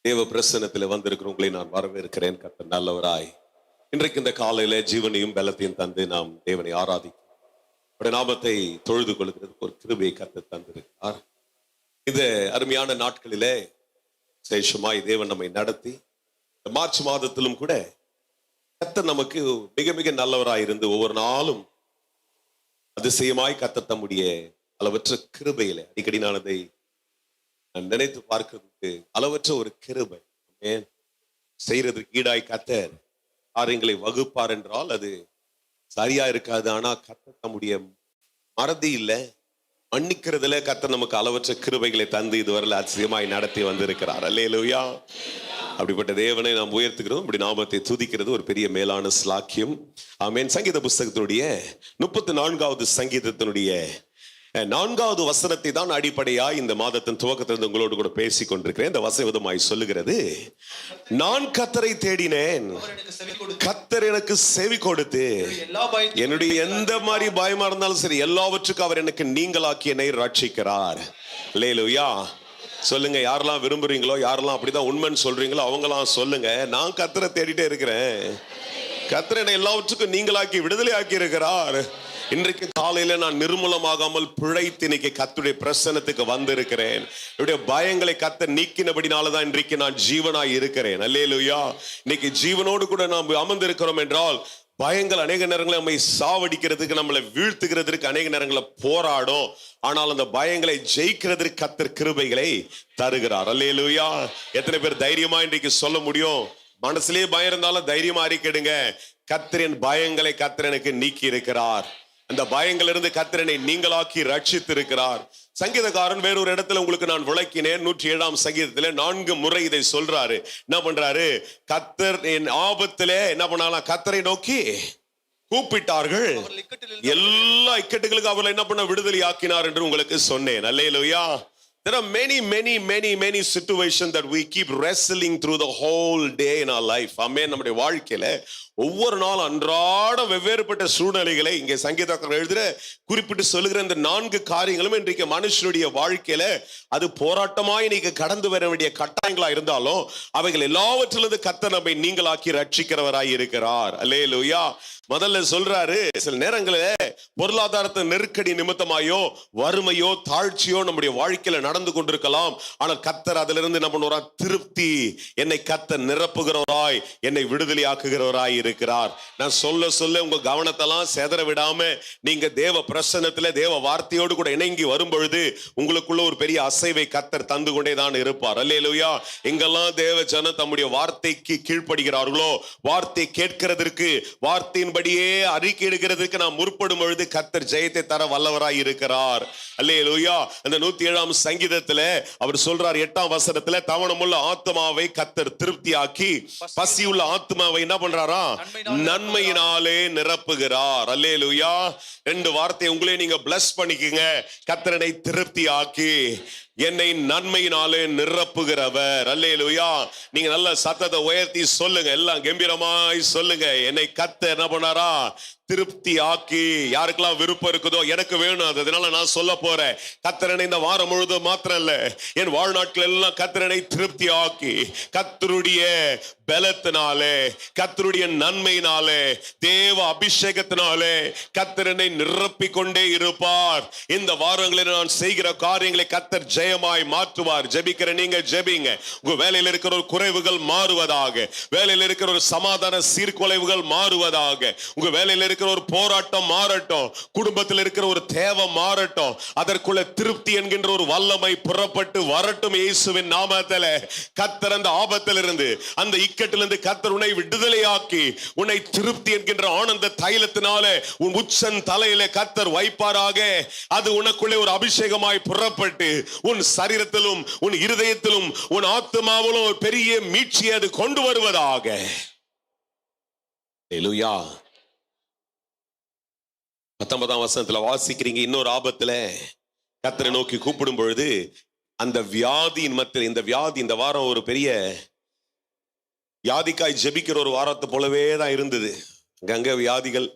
தேவ பிரசன்னத்தில் வந்திருக்கிற உங்களை நான் வரவேற்கிறேன். கர்த்தர் நல்லவராய் இன்றைக்கு இந்த காலையில ஜீவனையும் பலத்தையும் தந்து நாம் தேவனை ஆராதிக்கிறோம். அவருடைய நாமத்தை தொழுது கொள்கிறதுக்கு ஒரு கிருபையை கர்த்தர் தந்திருக்கிறார். இந்த அருமையான நாட்களிலே விசேஷமாய் தேவன் நம்மை நடத்தி இந்த மார்ச் மாதத்திலும் கூட கர்த்தர் நமக்கு மிக மிக நல்லவராய் இருந்து ஒவ்வொரு நாளும் அதிசயமாய் கர்த்தர் தம்முடைய அளவற்ற கிருபையிலே அடிக்கடி நான் அதை நினைத்து பார்க்கிறதுக்கு அளவற்ற ஒரு கிருபை செய்யறதுக்கு ஈடாய் கர்த்தர் காரியங்களை வகுப்பார் என்றால் அது சரியா இருக்காது. ஆனா கர்த்தர் நம்முடைய மறதி இல்லை, மன்னிக்கிறதுல கர்த்தர் நமக்கு அளவற்ற கிருபைகளை தந்து இதுவரை அதிசயமாய் நடத்தி வந்திருக்கிறார். அல்லேலூயா. அப்படிப்பட்ட தேவனை நாம் உயர்த்துகிறோம். இப்படி நாமத்தை துதிக்கிறது ஒரு பெரிய மேலான ஸ்லாக்கியம். ஆமென். சங்கீத புஸ்தகத்தினுடைய 34வது சங்கீதத்தினுடைய 4வது வசனத்தை தான் அடிப்படையா இந்த மாதத்தின் துவக்கத்திலிருந்து உங்களோடு கூட பேசிக் கொண்டிருக்கிறேன். இந்த வசனமாய் சொல்லுகிறது, நான் கர்த்தரை தேடினேன், கர்த்தர் எனக்கு செவி கொடுத்து என்னுடைய எந்த மாதிரி பயமா இருந்தாலும் சரி எல்லாவற்றுக்கும் அவர் எனக்கு நீங்களாக்கி என்னை ரட்சிக்கிறார். அல்லேலூயா. சொல்லுங்க, யாரெல்லாம் விரும்புறீங்களோ, யாரெல்லாம் அப்படிதான் உண்மைன்னு சொல்றீங்களோ அவங்களாம் சொல்லுங்க, நான் கர்த்தரை தேடிட்டே இருக்கிறேன், கர்த்தர் என்னை எல்லாவற்றுக்கும் நீங்களாக்கி விடுதலை ஆக்கி இருக்கிறார். இன்றைக்கு காலையில நான் நிர்மூலமாகாமல் பிழைத்து இன்னைக்கு கர்த்தருடைய பிரசன்னத்துக்கு வந்திருக்கிறேன். என்னுடைய பயங்களை கர்த்தர் நீக்கினபடினாலதான் இன்றைக்கு நான் ஜீவனாய் இருக்கிறேன். அல்லேலூயா. இன்னைக்கு ஜீவனோடு கூட நாம் அமர்ந்திருக்கிறோம் என்றால் பயங்கள் அநேக நேரங்களை நம்மை சாவடிக்கிறதுக்கு, நம்மளை வீழ்த்துகிறதுக்கு அநேக நேரங்களை போராடும். ஆனால் அந்த பயங்களை ஜெயிக்கிறதுக்கு கர்த்தர் கிருபைகளை தருகிறார். அல்லேலூயா. எத்தனை பேர் தைரியமா இன்றைக்கு சொல்ல முடியும்? மனசுலயே பயம் இருந்தாலும் தைரியமா அறிக்கையிடுங்க, கர்த்தரின் பயங்களை கர்த்தர் எனக்கு நீக்கி இருக்கிறார். அந்த பயங்களிலிருந்து கர்த்தரனை நீங்களாக்கி ரட்சித்து இருக்கிறார். சங்கீதக்காரன் வேறொரு இடத்துல உங்களுக்கு நான் விளக்கினேன். 107ஆம் சங்கீதத்துல 4 முறை இதை சொல்றாரு. என்ன பண்றாரு? கர்த்தர் என் ஆபத்திலே என்ன பண்ணாலாம், கர்த்தரை நோக்கி கூப்பிட்டார்கள், எல்லா இக்கட்டுகளுக்கு அவர்களை என்ன பண்ண விடுதலை ஆக்கினார் என்று உங்களுக்கு சொன்னேன். அல்லேலூயா. There are many situations that we keep wrestling through the whole day in our life. Amen. நம்முடைய வாழ்க்கையில ஒவ்வொரு நாள் அன்றாட வெவ்வேறுபட்ட சூழ்நிலைகளை இங்கே சங்கீதக்காரர் எழுதுற குறிப்பிட்டு சொல்லுகிற இந்த 4 காரியங்களும் இன்றைக்கு மனுஷனுடைய வாழ்க்கையில அது போராட்டமாய் இன்னைக்கு கடந்து வர வேண்டிய கட்டாயங்களா இருந்தாலும் அவைகள் எல்லாவற்றிலிருந்து கர்த்தர் நம்மை நீங்களாக்கி ரட்சிக்கிறவராய் இருக்கிறார். அல்லேலூயா. முதல்ல சொல்றாரு, சில நேரங்களில் பொருளாதாரத்தை நெருக்கடி நிமித்தமாயோ வறுமையோ தாழ்ச்சியோ நம்முடைய வாழ்க்கையில நடந்து கொண்டிருக்கலாம். ஆனால் கர்த்தர் அதிலிருந்து என்ன பண்ணுவார்? திருப்தி, என்னை கர்த்தர் நிரப்புகிறவராய், என்னை விடுதலை ஆக்குகிறவராய் இருக்கிறார். நான் சொல்ல சொல்ல உங்க கவனத்தெல்லாம் செதற விடாம நீங்க தேவ பிரசன்னத்துல தேவ வார்த்தையோடு கூட இணங்கி வரும் பொழுது உங்களுக்குள்ள ஒரு பெரிய அசைவை கர்த்தர் தந்து கொண்டே தான் இருப்பார். அல்லேலூயா. எங்கெல்லாம் தேவ ஜனம் தம்முடைய வார்த்தைக்கு கீழ்ப்படுகிறார்களோ, வார்த்தை கேட்கிறதற்கு, வார்த்தையின் படியே அறிக்கை எடுக்கிறதுக்கு நாம் முற்படும் பொழுது கர்த்தர் ஜெயத்தை தர வல்லவராய் இருக்கிறார். அல்லேலூயா. அந்த 107ஆம் சங்கீதத்துல அவர் சொல்றார் 8ஆம் வசனத்துல, தவணமுள்ள ஆத்மாவை கர்த்தர் திருப்தியாக்கி பசியுள்ள ஆத்மாவை என்ன பண்றாரா? நன்மையினாலே நிரப்புகிறார். அல்லேலூயா. 2 வார்த்தை உங்களே நீங்க பிளஸ் பண்ணிக்கங்க. கர்த்தரை திருப்தி ஆக்கி என்னை நன்மையினாலே நிரப்புகிறவர். அல்லேலூயா. நீங்க நல்ல சத்தத்தை உயர்த்தி சொல்லுங்க, எல்லாம் கம்பீரமாய் சொல்லுங்க, என்னை கர்த்தர் என்ன பண்ணாரா? திருப்தி ஆக்கி. யாருக்கெல்லாம் விருப்பம் இருக்குதோ, எனக்கு வேணும், அதனால நான் சொல்ல போறேன், கர்த்தரனை இந்த வாரம் முழுவதும் மாத்திரம் இல்ல என் வாழ்நாட்கள் எல்லாம் கர்த்தரனை திருப்தி ஆக்கி கர்த்தருடைய பலத்தினாலே, கர்த்தருடைய நன்மையினாலே, தேவ அபிஷேகத்தினாலே கர்த்தரனை நிரப்பிக் கொண்டே இருப்பார். இந்த வாரங்களில் நான் செய்கிற காரியங்களை கர்த்தர் ஜெயமாய் மாற்றுவார். ஜெபிக்கிற நீங்க ஜெபிங்க. உங்க வேலையில் இருக்கிற ஒரு குறைவுகள் மாறுவதாக, வேலையில் இருக்கிற ஒரு சமாதான சீர்குலைவுகள் மாறுவதாக, உங்க வேலையில் இருக்கிற ஒரு போராட்டம் மாறட்டும், குடும்பத்தில் இருக்கிற ஒரு தேவை மாறட்டும், அதற்குள்ள திருப்தி என்கின்ற ஒரு வல்லமை புறப்பட்டு வரட்டும் இயேசுவின் நாமத்தில. கர்த்தர் அந்த ஆபத்திலிருந்து, அந்த இக்கட்டிலிருந்து கர்த்தர் உன்னை விடுதலையாக்கி உன்னை திருப்தி என்கின்ற ஆனந்த தைலத்தினாலே உன் உச்சன் தலையிலே கர்த்தர் வைப்பாராக. அது உனக்குள்ளே ஒரு அபிஷேகமாய் புறப்பட்டு உன் சரீரத்திலும் உன் இருதயத்திலும் உன் ஆத்மாவிலும் ஒரு பெரிய மீட்சியை அது கொண்டு வருவதாக. அல்லேலூயா. 19ஆம் வசனத்துல வாசிக்கிறீங்க, இன்னொரு ஆபத்துல கர்த்தரை நோக்கி கூப்பிடும் பொழுது அந்த வியாதியின் மத்தியில், இந்த வியாதி இந்த வாரம் ஒரு பெரிய வியாதிக்காய் ஜெபிக்கிற ஒரு வாரத்தை போலவே தான் இருந்தது. அங்கங்க வியாதிகள்,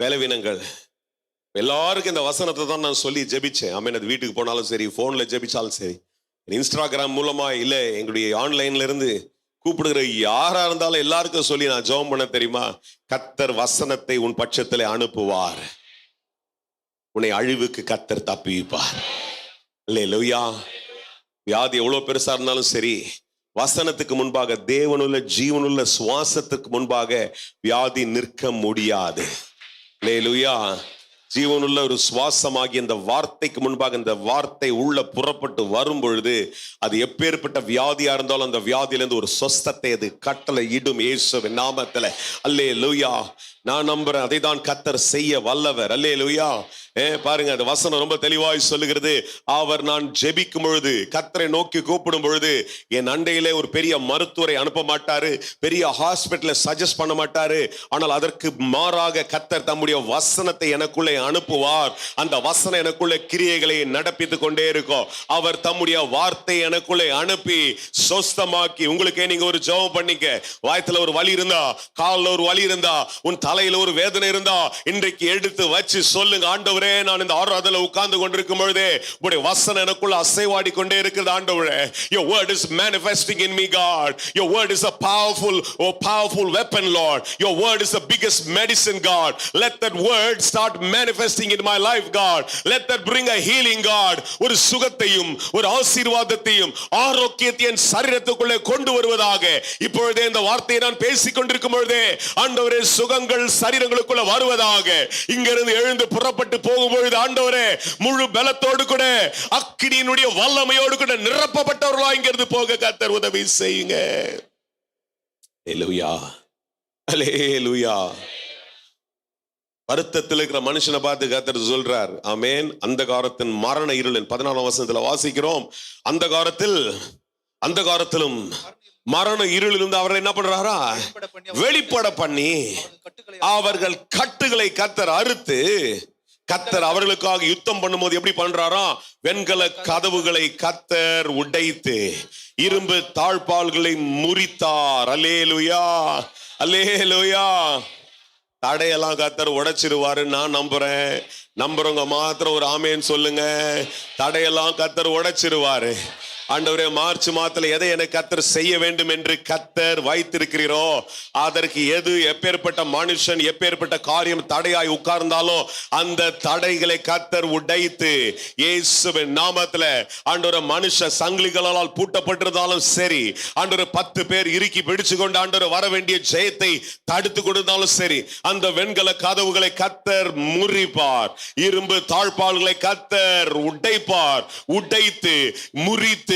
பலவீனங்கள். எல்லாருக்கும் இந்த வசனத்தை தான் நான் சொல்லி ஜெபிச்சேன். ஆமென். அது வீட்டுக்கு போனாலும் சரி, போன்ல ஜெபிச்சாலும் சரி, இன்ஸ்டாகிராம் மூலமா இல்ல எங்களுடைய ஆன்லைன்ல இருந்து கூப்பிடுகிற யாரா இருந்தாலும் எல்லாருக்கும் சொல்லி நான் ஜெபம் பண்ண தெரியுமா? கர்த்தர் வசனத்தை உன் பட்சத்திலே அனுப்புவார், உன்னை அழிவுக்கு கர்த்தர் தப்புவிப்பார். அல்லேலூயா. வியாதி எவ்வளவு பெருசா இருந்தாலும் சரி, வசனத்துக்கு முன்பாக, தேவனுள்ள ஜீவனுள்ள சுவாசத்துக்கு முன்பாக வியாதி நிற்க முடியாது. அல்லேலூயா. ஜீவனுள்ள ஒரு சுவாசமாகி இந்த வார்த்தைக்கு முன்பாக இந்த வார்த்தை உள்ள புறப்பட்டு வரும் பொழுது அது எப்பேற்பட்ட வியாதியா இருந்தாலும் அந்த வியாதியிலிருந்து ஒரு சொஸ்தத்தை அது கட்டளை இடும் இயேசுவின் நாமத்துல. அல்லேலூயா. நான் நம்புறேன் அதை தான் கர்த்தர் செய்ய வல்லவர். அல்லேலூயா. பாருங்க, அந்த வசனம் ரொம்ப தெளிவாய் சொல்லுகிறது. அவர் நான் ஜெபிக்கும் பொழுது, கர்த்தரை நோக்கி கூப்பிடும் பொழுது, என் அண்டையிலே ஒரு பெரிய மருத்துவரை அனுப்ப மாட்டாரு, பெரிய ஹாஸ்பிட்டலை சஜஸ்ட் பண்ண மாட்டாரு. ஆனால் அதற்கு மாறாக கர்த்தர் தம்முடைய வசனத்தை எனக்குள்ளே அனுப்புவார். அந்த வசனம் எனக்குள்ளே கிரியைகளை நடப்பித்துக் கொண்டே இருக்கும். அவர் தம்முடைய வார்த்தை எனக்குள்ளே அனுப்பி சொஸ்தமாக்கி, உங்களுக்கே நீங்க ஒரு ஜெபம் பண்ணிக்க. வாயத்துல ஒரு வலி இருந்தா, காலில் ஒரு வலி இருந்தா, உன் தலையில ஒரு வேதனை இருந்தா, இன்றைக்கு எடுத்து வச்சு சொல்லுங்க, ஆண்டவரே நான் இந்த ஆராதனையில உட்கார்ந்து கொண்டிருக்கும் பொழுதே உம்முடைய வசனம் எனக்குள்ள அசைவாடி கொண்டே இருக்கிறது. ஆண்டவரே, your word is manifesting in me, God. Your word is a powerful weapon, Lord. Your word is the biggest medicine, God. Let that word start manifesting in my life, God. Let that bring a healing, God. ஒரு சுகத்தையும் ஒரு ஆசீர்வாதத்தையும் ஆரோக்கியத்தையும் சரீரத்துக்குள்ளே கொண்டு வருவதாக இப்பொழுதே இந்த வார்த்தையை நான் பேசிக் கொண்டிருக்கும் பொழுதே ஆண்டவரே சுகங்கள் சரீரங்களுக்குள்ள வருவதாக. இங்கிருந்து எழுந்து புறப்பட்டு போகும்பொழுது ஆண்டவரே முழு பலத்தோடு கூட அக்கினியினுடைய வல்லமையோடு கூட நிரப்பப்பட்டவர்களா இங்கிருந்து போக கர்த்தர் உதவி செய்யுங்க. அல்லேலூயா. அல்லேலூயா. வருத்தத்தில் இருக்கிற மனுஷனை பார்த்து கர்த்தர் சொல்றார், ஆமென். அந்த காலத்தின் மரண இருளின் 14ஆம் வசனத்துல வாசிக்கிறோம். அந்த காலத்திலும் மரண இருளிலிருந்து அவரை என்ன பண்றாரா? வெளிப்பட பண்ணி அவர்கள் கட்டுகளை கர்த்தர் அறுத்து, கர்த்தர் அவர்களுக்காக யுத்தம் பண்ணும்போது எப்படி பண்றாரா? வெண்கல கதவுகளை கர்த்தர் உடைத்து இரும்பு தாழ்பால்களை முறித்தார். அல்லேலூயா. அல்லேலூயா. தடையெல்லாம் கர்த்தர் உடைச்சிருவாரு நான் நம்புறேன். நம்புறவங்க மாத்திரம் ஒரு ஆமேன்னு சொல்லுங்க. தடையெல்லாம் கர்த்தர் உடைச்சிருவாரு. ஆண்டவரே, மார்ச் மாதத்துல எதை எனக்கு கர்த்தர் செய்ய வேண்டும் என்று கர்த்தர் வைத்திருக்கிறீரோ அதற்கு எது எப்பேற்பட்ட மனுஷன் எப்பேற்பட்ட காரியம் தடையாய் உட்கார்ந்தாலும் அந்த தடைகளை கர்த்தர் உடைத்து இயேசுவின் நாமத்துல, ஆண்டவரே, மனுஷ சங்கிலிகளால் பூட்டப்பட்டிருந்தாலும் சரி, ஆண்டவரே 10 பேர் இறுக்கி பிடிச்சு கொண்டு ஆண்டவரே வர வேண்டிய ஜெயத்தை தடுத்து கொடுத்தாலும் சரி, அந்த வெண்கல கதவுகளை கர்த்தர் முறிப்பார். இரும்பு தாழ்பால்களை கர்த்தர் உடைப்பார். உடைத்து முறித்து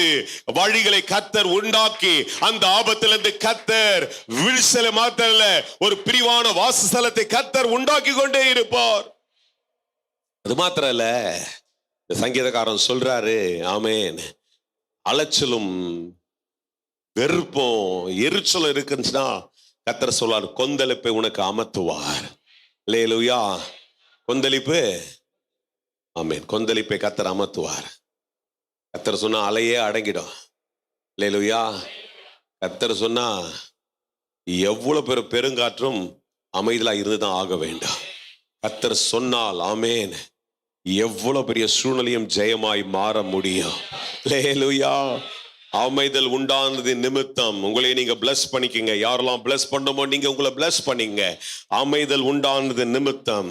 வழிகளை கர்த்தர் உண்டாக்கி அந்த ஆபத்திலிருந்து கர்த்தர் விழிசலை மாத்திரல்ல ஒரு பிரிவான வாசஸ்தலத்தை கர்த்தர் உண்டாக்கி கொண்டே இருப்பார். அது மாத்திரம் இல்ல, சங்கீதக்காரன் சொல்றாரு, ஆமென், அலைச்சலும் வெறுப்பும் எரிச்சலும் இருக்குன்னா கர்த்தர் சொல்றார், கொந்தளிப்பை உனக்கு அமர்த்துவார். அல்லேலூயா. கொந்தளிப்பு, ஆமென், கொந்தளிப்பை கர்த்தர் அமர்த்துவார். கர்த்தர் சொன்னா அலையே அடங்கிடும். அல்லேலூயா. கர்த்தர் சொன்னா எவ்வளவு பேர் பெருங்காற்றும் அமைதலா இருந்துதான் ஆக வேண்டும். கர்த்தர் சொன்னால், ஆமென், எவ்வளவு பெரிய சூழ்நிலையும் ஜெயமாய் மாற முடியும். அல்லேலூயா. அமைதல் உண்டானது நிமித்தம் உங்களை நீங்க பிளஸ் பண்ணிக்கங்க. யாரெல்லாம் பிளஸ் பண்ணுமோ நீங்க உங்களை பிளஸ் பண்ணிங்க. அமைதல் உண்டானது நிமித்தம்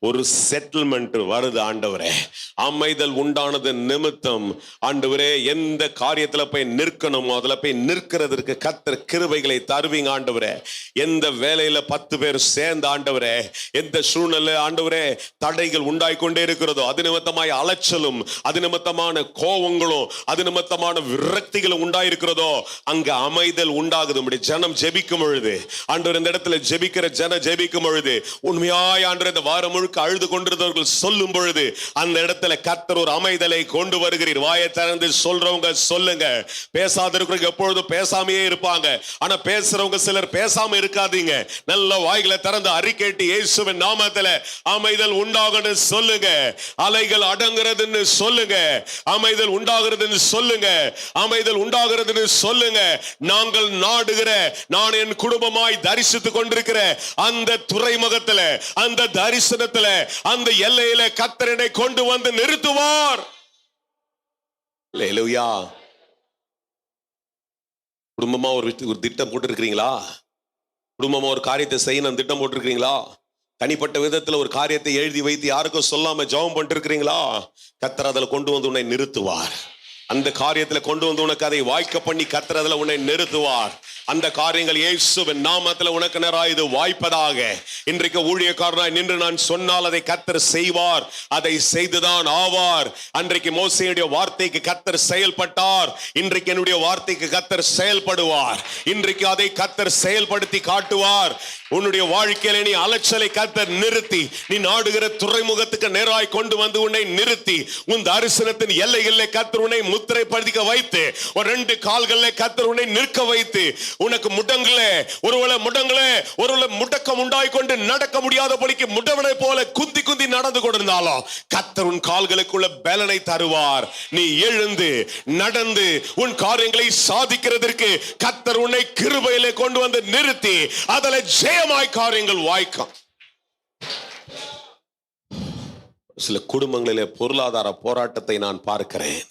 ஒரு செட்டில்மெண்ட் வருது. ஆண்டவரே, அமைதல் உண்டானது நிமித்தம் ஆண்டவரே எந்த காரியத்துல போய் நிற்கணுமோ அதுல போய் நிற்கிறதுக்கு கர்த்தர் கிருபைகளை தருவீங்க. ஆண்டவரே, எந்த வேலையில 10 பேர் சேர்ந்த ஆண்டவரே, எந்த சூழ்நிலை ஆண்டவரே தடைகள் உண்டாய் கொண்டே இருக்கிறதோ அது நிமித்தமாய் அலைச்சலும், அது நிமித்தமான கோபங்களும், அது நிமித்தமான விரக்திகள் உண்டாயிருக்கிறதோ அங்க அமைதல் உண்டாகுது. ஜனம் ஜெபிக்கும் பொழுது, ஆண்டவர் இந்த இடத்துல ஜெபிக்கிற ஜனம் ஜெபிக்கும் பொழுது, உண்மையாய் ஆண்டவர் இந்த வாரம் முழுக்க அழுது கொண்டிருந்தவர்கள் சொல்லும் பொழுது அந்த இடத்துல கர்த்தர் ஒரு அமைதலை கொண்டு வருகிறீர். வாயை திறந்து சொல்றவங்க சொல்லுங்க. பேசாத இருக்கிறவங்க எப்பொழுதும் பேசாமையே இருப்பாங்க. ஆனா பேசுறவங்க சிலர் பேசாம இருக்காதீங்க. நல்ல வாய்களை திறந்து அறிக்கையிட்டு இயேசுவின் நாமத்துல அமைதல் உண்டாகணும் சொல்லுங்க. அலைகள் அடங்குறதுன்னு சொல்லுங்க. அமைதல் உண்டாகிறதுன்னு சொல்லுங்க. அமைதல் உண்டாகிறதுன்னு சொல்லுங்க. நாங்கள் நாடுகிற, நான் என் குடும்பமாய் தரிசித்துக் கொண்டிருக்கிற அந்த துறைமுகத்துல, அந்த தரிசனத்துல, அந்த எல்லையில கர்த்தர் என்னை கொண்டு வந்து நிறுத்துவார். அல்லேலூயா. குடும்பமா ஒரு திட்டம் போட்டிருக்கிறீங்களா? குடும்பமா ஒரு காரியத்தை செய்யணும் திட்டம் போட்டிருக்கிறீங்களா? தனிப்பட்ட விதத்துல ஒரு காரியத்தை எழுதி வைத்து யாருக்கும் சொல்லாம ஜெபம் பண்ணிட்டு இருக்கிறீங்களா? கர்த்தர் அதில் கொண்டு வந்து உன்னை நிறுத்துவார். அந்த காரியத்துல கொண்டு வந்து உனக்கு அதை வாய்க்க பண்ணி கர்த்தர் அதில் உன்னை நிறுத்துவார். அந்த காரியங்கள் இயேசுவின் நாமத்தில் உனக்கு நேராக இது வாய்ப்பதாக. இன்றைக்கு ஊழியக்காரனாய் நின்று நான் சொன்னால் அதை கர்த்தர் செய்வார், அதை செய்துதான் ஆவார். அன்றைக்கு மோசேயுடைய வார்த்தைக்கு கர்த்தர் செயல்பட்டார், இன்றைக்கு என்னுடைய வார்த்தைக்கு கர்த்தர் செயல்படுவார். இன்றைக்கு அதை கர்த்தர் செயல்படுத்தி காட்டுவார். உன்னுடைய வாழ்க்கையில நீ அலைச்சலை கர்த்தர் நிறுத்தி, நீ நாடுகிற துறைமுகத்துக்கு நேராய் கொண்டு வந்து உன்னை நிறுத்தி, உன் தரிசனத்தின் எல்லைகளிலே கர்த்தர் உன்னை முத்திரை பதிக்க வைத்து, ஒரு 2 கால்களிலே கர்த்தர் உன்னை நிற்க வைத்து, உனக்கு முடங்களே ஒருவேளை முடக்கம் உண்டாய் கொண்டு நடக்க முடியாதபடிக்கு முடவனை போல குந்தி குந்தி நடந்து கொண்டிருந்தாலும் கர்த்தர் உன் கால்களுக்குள்ள பலனை தருவார். நீ எழுந்து நடந்து உன் காரியங்களை சாதிக்கிறதற்கு கர்த்தர் உன்னை கிருபையிலே கொண்டு வந்து நிறுத்தி அதில் ஜெயமாய் காரியங்கள் வாய்க்கும். சில குடும்பங்களிலே பொருளாதார போராட்டத்தை நான் பார்க்கிறேன்.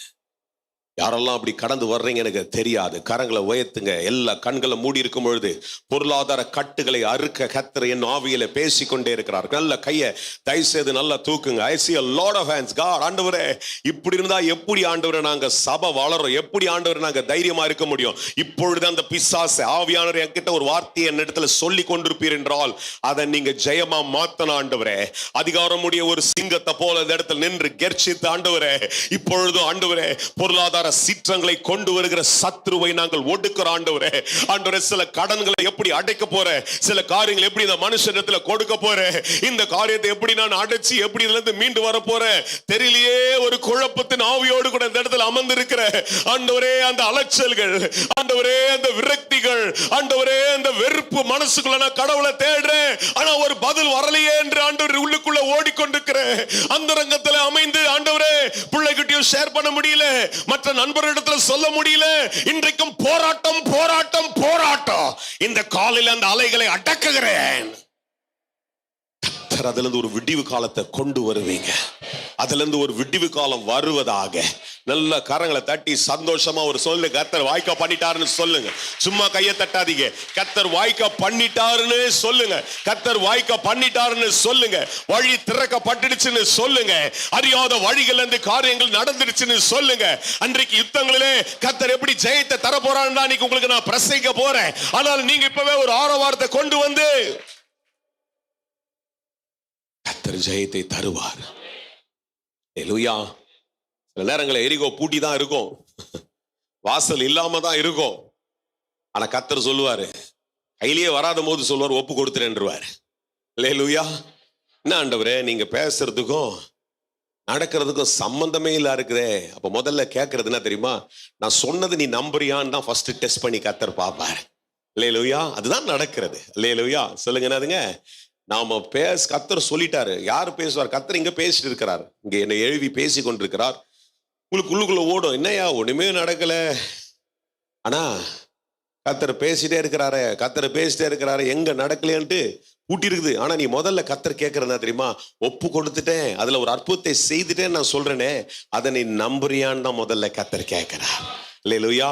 யாரெல்லாம் அப்படி கடந்து வர்றீங்க எனக்கு தெரியாது. கரங்களை உயர்த்துங்க. எல்லா கண்களை மூடி இருக்கும் பொழுது பொருளாதார கட்டுகளை அறுக்க கர்த்தர் என் ஆவியில பேசிக்கொண்டே இருக்கிறார். நல்ல கையை தயவு செய்து நல்லா தூக்குங்க. I see a lot of hands. God, ஆண்டவரே, இப்படி இருந்தா எப்படி ஆண்டவரே நாங்க சபை வளரும், எப்படி ஆண்டவரே நாங்க தைரியமா இருக்க முடியும்? இப்பொழுது அந்த பிசாசு ஆவியானவர் என்கிட்ட ஒரு வார்த்தையை என்னிடத்துல சொல்லி கொண்டிருப்பீர் என்றால் அதை நீங்க ஜெயமா மாத்தணும் ஆண்டவரே. அதிகாரமுடைய ஒரு சிங்கத்தை போல இந்த இடத்துல நின்று கெர்ச்சித்து ஆண்டவரே, இப்பொழுதும் ஆண்டவரே பொருளாதார சீற்றங்களை கொண்டு வருகிற சத்ருவை நாங்கள் ஒடுக்கிறோம் ஆண்டவரே. ஆண்டவரே, சில கடன்களை எப்படி அடைக்க போற, சில காரியங்களை எப்படி இந்த மனுஷனிடத்துல கொடுக்க போற, இந்த காரியத்தை எப்படி நான் அடைச்சி எப்படி இதுல இருந்து மீண்டு வர போறேன் தெரியலையே, ஒரு குழப்பத்தின் ஆவியோடு கூட இந்த இடத்துல அமர்ந்திருக்கிற ஆண்டவரே, அந்த அலைச்சல்கள் ஆண்டவரே, அந்த விரக்திகள் ஆண்டவரே, அந்த வெறுப்பு மனசுக்குள்ள நான் கடவுளை தேடுறேன், ஆனா ஒரு பதில் வரலையே என்று ஆண்டவர் உள்ளுக்குள்ள ஓடிக்கொண்டிருக்கிறேன். அந்த ரங்கத்துல அமைந்து ஆண்டவரே பிள்ளைகிட்டையும் ஷேர் பண்ண முடியல, மற்ற நண்பர்களிடத்தில் சொல்ல முடியல. இன்றைக்கும் போராட்டம் போராட்டம் போராட்டம். இந்த காலில் அந்த அலைகளை அடக்குகிறேன். அதிலிருந்து ஒரு விடிவு காலத்தை கொண்டு வருவீங்க. அதிலிருந்து ஒரு விடிவு காலம் வருவதாக. நல்ல கரங்களை தட்டி சந்தோஷமா ஒரு சொல்லு, கர்த்தர் வாய்க்கா பண்ணிட்டாருன்னு சொல்லுங்க. சும்மா கையை தட்டாதீங்க. கர்த்தர் வாய்க்கா பண்ணிட்டாருன்னு சொல்லுங்க. கர்த்தர் வாய்க்கா பண்ணிட்டாருன்னு சொல்லுங்க. வழி திறக்கப்பட்டுடுச்சுன்னு சொல்லுங்க. அறியாத வழிகள் இருந்து காரியங்கள் நடந்துடுச்சுன்னு சொல்லுங்க. அன்றைக்கு யுத்தங்களிலே கர்த்தர் எப்படி ஜெயத்தை தர போறான்னு அன்னைக்கு உங்களுக்கு நான் பிரசங்கிக்க போறேன். ஆனால் நீங்க இப்பவே ஒரு ஆரவாரத்தை கொண்டு வந்து கர்த்தர் ஜெயத்தை தருவார். ஹல்லேலூயா. சில நேரங்களில் எரிகோ பூட்டி தான் இருக்கும், வாசல் இல்லாம தான் இருக்கும். ஆனா கர்த்தர் சொல்லுவாரு, கையிலேயே வராத போது சொல்லுவார், ஒப்பு கொடுத்துருவார். ஹல்லேலூயா. என்ன ஆண்டவரே, நீங்க பேசுறதுக்கும் நடக்கிறதுக்கும் சம்பந்தமே இல்ல இருக்குதே. அப்ப முதல்ல கேட்கறது என்ன தெரியுமா? நான் சொன்னது நீ நம்புறியான்னு தான் ஃபர்ஸ்ட் டெஸ்ட் பண்ணி கர்த்தர் பார்ப்பார். ஹல்லேலூயா. அதுதான் நடக்கிறது. ஹல்லேலூயா. சொல்லுங்க. என்னதுங்க? நாம கர்த்தர் சொல்லிட்டாரு. யாரு பேசுவார்? கர்த்தர் இங்க பேசிட்டு இருக்கிறார். இங்க என்னை எழுதி பேசி கொண்டிருக்கிறார். உங்களுக்கு உள்ளுக்குள்ள ஓடும், என்னையா ஒண்ணுமே நடக்கல, ஆனா கர்த்தர் பேசிட்டே இருக்கிறாரு, கர்த்தர் பேசிட்டே இருக்கிறாரு, எங்க நடக்கலையான்ட்டு பூட்டி இருக்குது. ஆனா நீ முதல்ல கர்த்தர் கேட்கறதா தெரியுமா? ஒப்பு கொடுத்துட்டேன், அதுல ஒரு அற்புதத்தை செய்துட்டேன்னு நான் சொல்றேனே, அதை நீ நம்புறியான்னு தான் முதல்ல கர்த்தர் கேட்கிறார். அல்லேலூயா.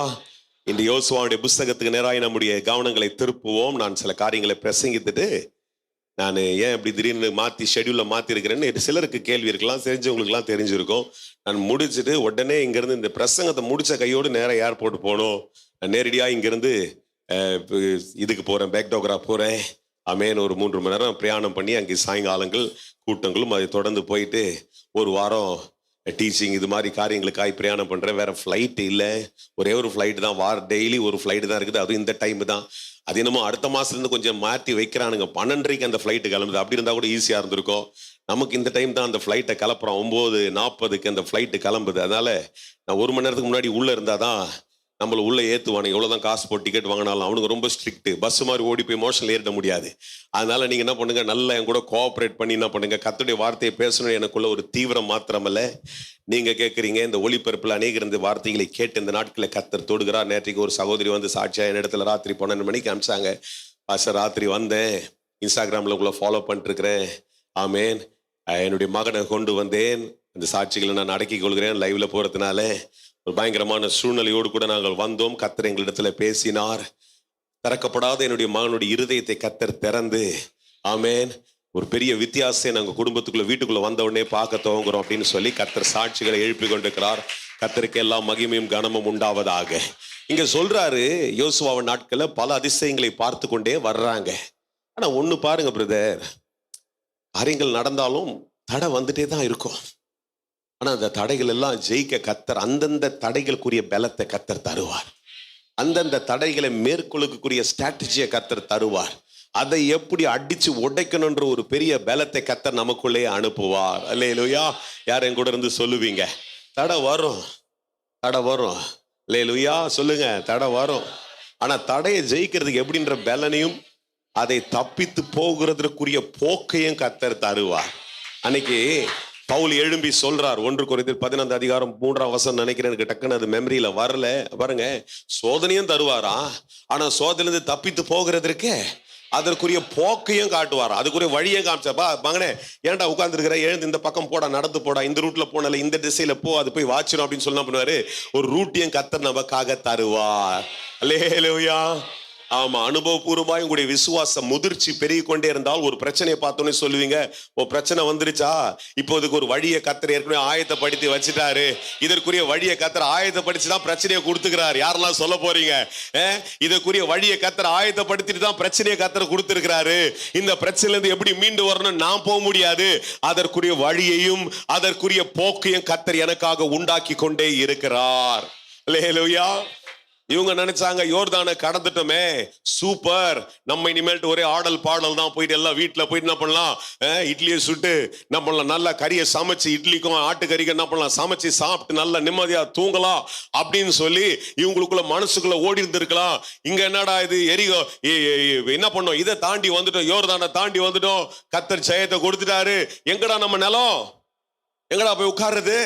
இந்த யோசுவாவுடைய புஸ்தகத்துக்கு நேராக நம்முடைய கவனங்களை திருப்புவோம். நான் சில காரியங்களை பிரசங்கித்துட்டு, நான் ஏன் இப்படி திடீர்னு மாற்றி ஷெடியூலில் மாற்றிருக்கிறேன்னு சிலருக்கு கேள்வி இருக்கலாம், தெரிஞ்சவங்களுக்குலாம் தெரிஞ்சிருக்கும். நான் முடிச்சுட்டு உடனே இங்கேருந்து இந்த பிரசங்கத்தை முடித்த கையோடு நேராக ஏர்போர்ட் போகணும். நான் நேரடியாக இங்கேருந்து இதுக்கு போகிறேன், பேக்டோக்ரா போகிறேன். ஆமேன். ஒரு 3 மணி நேரம் பிரயாணம் பண்ணி அங்கே சாயங்காலங்கள் கூட்டங்களும் அதை தொடர்ந்து போயிட்டு ஒரு வாரம் டீச்சிங் இது மாதிரி காரியங்களுக்காக பிரயாணம் பண்ணுறேன். வேறு ஃப்ளைட்டு இல்லை, ஒரே ஒரு ஃப்ளைட்டு தான், டெய்லி ஒரு ஃப்ளைட்டு தான் இருக்குது. அதுவும் இந்த டைமு தான். அது என்னமோ அடுத்த மாதத்துலேருந்து கொஞ்சம் மாற்றி வைக்கிறானுங்க. 12:30 அந்த ஃப்ளைட்டு கிளம்புது. அப்படி இருந்தால் கூட ஈஸியாக இருந்திருக்கும். நமக்கு இந்த டைம் தான் அந்த ஃப்ளைட்டை கிளப்புறோம். 9:40 அந்த ஃப்ளைட்டு கிளம்புது. அதனால் நான் 1 மணி நேரத்துக்கு முன்னாடி உள்ளே இருந்தால் தான் நம்மளை உள்ளே ஏற்றுவானுங்க. எவ்வளோதான் காசு போட்டு டிக்கெட் வாங்கினாலும் அவனுக்கு ரொம்ப ஸ்ட்ரிக்ட்டு. பஸ் மாதிரி ஓடி போய் மோஷனில் ஏறிட முடியாது. அதனால் நீங்கள் என்ன பண்ணுங்க, நல்லா என் கூட கோஆப்ரேட் பண்ணி என்ன பண்ணுங்க, கர்த்தருடைய வார்த்தையை பேசணும். எனக்குள்ள ஒரு தீவிரம் மாத்திரமல்ல, நீங்கள் கேட்குறீங்க, இந்த ஒளிபரப்பில் அநேகர் இந்த வார்த்தைகளை கேட்டு இந்த நாட்களில் கர்த்தர் தொடுகிறார். நேற்றுக்கு ஒரு சகோதரி வந்து சாட்சியாக என் இடத்துல ராத்திரி 12 மணிக்கு அனுப்பிச்சாங்க. பாஸ்டர், ராத்திரி வந்தேன், இன்ஸ்டாகிராமில் உங்களை ஃபாலோ பண்ணிட்டுருக்கிறேன். ஆமேன். என்னுடைய மகனை கொண்டு வந்தேன். இந்த சாட்சிகளை நான் அடக்கி கொள்கிறேன் லைவ்ல போகிறதுனால. ஒரு பயங்கரமான சூழ்நிலையோடு கூட நாங்கள் வந்தோம். கர்த்தர் எங்களிடத்துல பேசினார். திறக்கப்படாத என்னுடைய மகனுடைய இருதயத்தை கர்த்தர் திறந்து, ஆமென், ஒரு பெரிய வித்தியாசத்தை நாங்கள் குடும்பத்துக்குள்ள வீட்டுக்குள்ள வந்த உடனே பார்க்க துவங்குறோம் அப்படின்னு சொல்லி கர்த்தர் சாட்சிகளை எழுப்பி கொண்டிருக்கிறார். கர்த்தருக்கு எல்லா மகிமையும் கனமும் உண்டாவதாக. இங்க சொல்றாரு, யோசுவாவின் நாட்கள்ல பல அதிசயங்களை பார்த்து கொண்டே வர்றாங்க. ஆனா ஒண்ணு பாருங்க பிரதர், காரியங்கள் நடந்தாலும் தடை வந்துட்டே தான் இருக்கும். ஆனா அந்த தடைகள் எல்லாம் ஜெயிக்க கர்த்தர் அந்தந்த தடைகளுக்குரிய பலத்தை கர்த்தர் தருவார். அந்தந்த தடைகளை மேற்கொள்ளுக்குரிய ஸ்ட்ராட்டஜியை கர்த்தர் தருவார். அதை எப்படி அடிச்சு உடைக்கணும்ன்ற ஒரு பெரிய பலத்தை கர்த்தர் நமக்குள்ளே அனுப்புவார். அல்லேலூயா. யார் என் கூட இருந்து சொல்லுவீங்க? தடை வரும், தடை வரும். அல்லேலூயா சொல்லுங்க. தடை வரும். ஆனா தடையை ஜெயிக்கிறதுக்கு எப்படின்ற பலனையும் அதை தப்பித்து போகிறதுக்குரிய போக்கையும் கர்த்தர் தருவார். அன்னைக்கு பவுல் எழும்பி சொல்றார், 1 கொரிந்தியர் 15:3 நினைக்கிறேன், எனக்கு டக்குன்னு அது மெமரியில வரல. பாருங்க, சோதனையும் தருவாரா, ஆனா சோதனையிலிருந்து தப்பித்து போகிறதுக்கு அதற்குரிய போக்கையும் காட்டுவார். அதுக்குரிய வழியை காமிச்சாப்பா, மகனே ஏன்டா உட்கார்ந்துருக்கிற, எழுந்து இந்த பக்கம் போடா, நடந்து போடா, இந்த ரூட்ல போனல, இந்த திசையில போ, அது போய் வாச்சிடும் அப்படின்னு சொன்னா பண்ணுவாரு. ஒரு ரூட்டையும் கர்த்தர் நமக்காக தருவார். அல்லேலூயா. ஆமா, அனுபவபூர்வமாக உங்களுடைய விசுவாச முதிர்ச்சி பெருகி கொண்டே இருந்தால் ஒரு பிரச்சனையை பார்த்தோன்னே சொல்லுவீங்க, ஓ பிரச்சனை வந்துருச்சா, இப்போ இதுக்கு ஒரு வழியை கர்த்தர் ஏற்கனவே ஆயத்தப்படுத்தி வச்சுட்டாரு. இதற்குரிய வழியை கர்த்தர் ஆயத்தப்படுத்திதான் பிரச்சனையை கொடுத்துக்கிறார். யாரெல்லாம் சொல்ல போறீங்க? இதற்குரிய வழியை கர்த்தர் ஆயத்தப்படுத்திட்டு தான் பிரச்சனையை கர்த்தர் கொடுத்திருக்கிறாரு. இந்த பிரச்சனையில இருந்து எப்படி மீண்டு வரணும் நான் போக முடியாது. அதற்குரிய வழியையும் அதற்குரிய போக்கையும் கர்த்தர் எனக்காக உண்டாக்கி கொண்டே இருக்கிறார். அல்லேலூயா. இவங்க நினைச்சாங்க, யோர்தானை கடந்துட்டோமே, சூப்பர், நம்ம இனிமேல்ட்டு ஒரே ஆடல் பாடல் தான், போயிட்டு எல்லாம் வீட்டுல போயிட்டு என்ன பண்ணலாம், இட்லியை சுட்டு என்ன பண்ணலாம், நல்லா கறியை சமைச்சு, இட்லிக்கும் ஆட்டுக்கறிக்கும் என்ன பண்ணலாம் சமைச்சு சாப்பிட்டு நல்லா நிம்மதியா தூங்கலாம் அப்படின்னு சொல்லி இவங்களுக்குள்ள மனசுக்குள்ள ஓடி இருந்திருக்கலாம். இங்க என்னடா இது எரிகோ, என்ன பண்ணோம், இதை தாண்டி வந்துட்டோம், யோர்தானை தாண்டி வந்துட்டோம், கர்த்தர் ஜெயத்தை கொடுத்துட்டாரு, எங்கடா நம்ம நிலம், எங்கடா போய் உட்காருது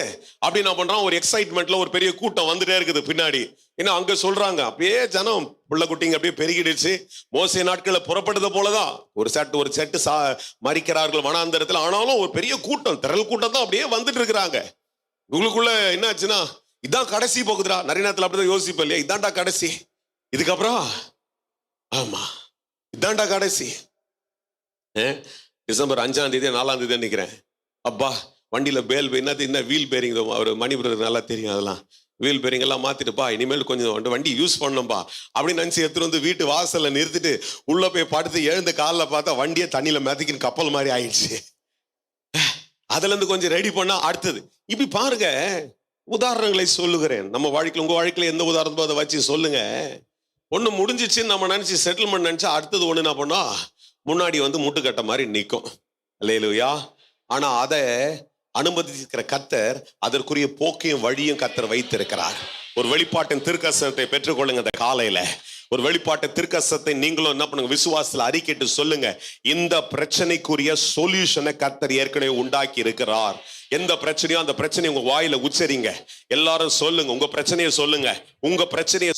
அப்படின்னு என்ன பண்றோம். ஒரு எக்ஸைட்மெண்ட்ல ஒரு பெரிய கூட்டம் வந்துட்டே இருக்குது பின்னாடி. ஏன்னா அங்க சொல்றாங்க, அப்படியே ஜனம் புள்ள குட்டிங்க அப்படியே பெருகிடுச்சு. மோசே நாட்களை புறப்படுத போலதான் ஒரு செட்டு மறிக்கிறார்கள் வனாந்தரத்துல. ஆனாலும் ஒரு பெரிய கூட்டம், திரள் கூட்டம் தான் அப்படியே வந்துட்டு இருக்கிறாங்க. உங்களுக்குள்ள என்ன ஆச்சுன்னா, இதான் கடைசி போகுதுடா. நிறைய நேரத்துல அப்படிதான் யோசிப்போம் இல்லையா, இதான்டா கடைசி, இதுக்கப்புறம் ஆமா இதான்டா கடைசி. டிசம்பர் 5ஆம் தேதி 4ஆம் தேதி நினைக்கிறேன், அப்பா வண்டியில என்ன வீல் பேரிங், அவர் மணி பிரதர் நல்லா தெரியும், அதெல்லாம் வீல் பேரிங் எல்லாம் மாத்திட்டுப்பா, இனிமேல் கொஞ்சம் வண்டி யூஸ் பண்ணணும்பா அப்படின்னு நினைச்சு எடுத்துட்டு வந்து வீட்டு வாசல்ல நிறுத்திட்டு உள்ள போய் படுத்து எழுந்து காலில் பார்த்தா வண்டியை தண்ணியில மிதக்கின்னு கப்பல் மாதிரி ஆயிடுச்சு. அதுல இருந்து கொஞ்சம் ரெடி பண்ணா அடுத்தது. இப்படி பாருங்க, உதாரணங்களை சொல்லுகிறேன். நம்ம வாழ்க்கையில், உங்க வாழ்க்கையில எந்த உதாரணமோ அதை வச்சு சொல்லுங்க. ஒண்ணு முடிஞ்சிச்சுன்னு நம்ம நினைச்சு செட்டில்மெண்ட் நினைச்சா அடுத்தது ஒண்ணு என்ன பண்ணா முன்னாடி வந்து முட்டுக்கட்ட மாதிரி நிற்கும். அல்லேலூயா. ஆனா அதை அனுமதிக்கிற கர்த்தர் அதற்குரிய போக்கையும் வழியும் கர்த்தர் வைத்திருக்கிறார். ஒரு வெளிப்பாட்டின் திருக்கசனத்தை பெற்றுக்கொள்ளுங்க. அந்த காலையில ஒரு வெளிப்பாட்டு திருக்கசத்தை நீங்களும் என்ன பண்ணுங்க, விசுவாசத்துல அறிக்கைட்டு சொல்லுங்க, இந்த பிரச்சனைக்குரிய சொல்யூஷனை கர்த்தர் ஏற்கனவே உண்டாக்கி இருக்கிறார். எந்த பிரச்சனையோ அந்த பிரச்சனையை உங்க வாயில உச்சரிங்க. எல்லாரும் சொல்லுங்க, உங்க பிரச்சனையை சொல்லுங்க, உங்க பிரச்சனையை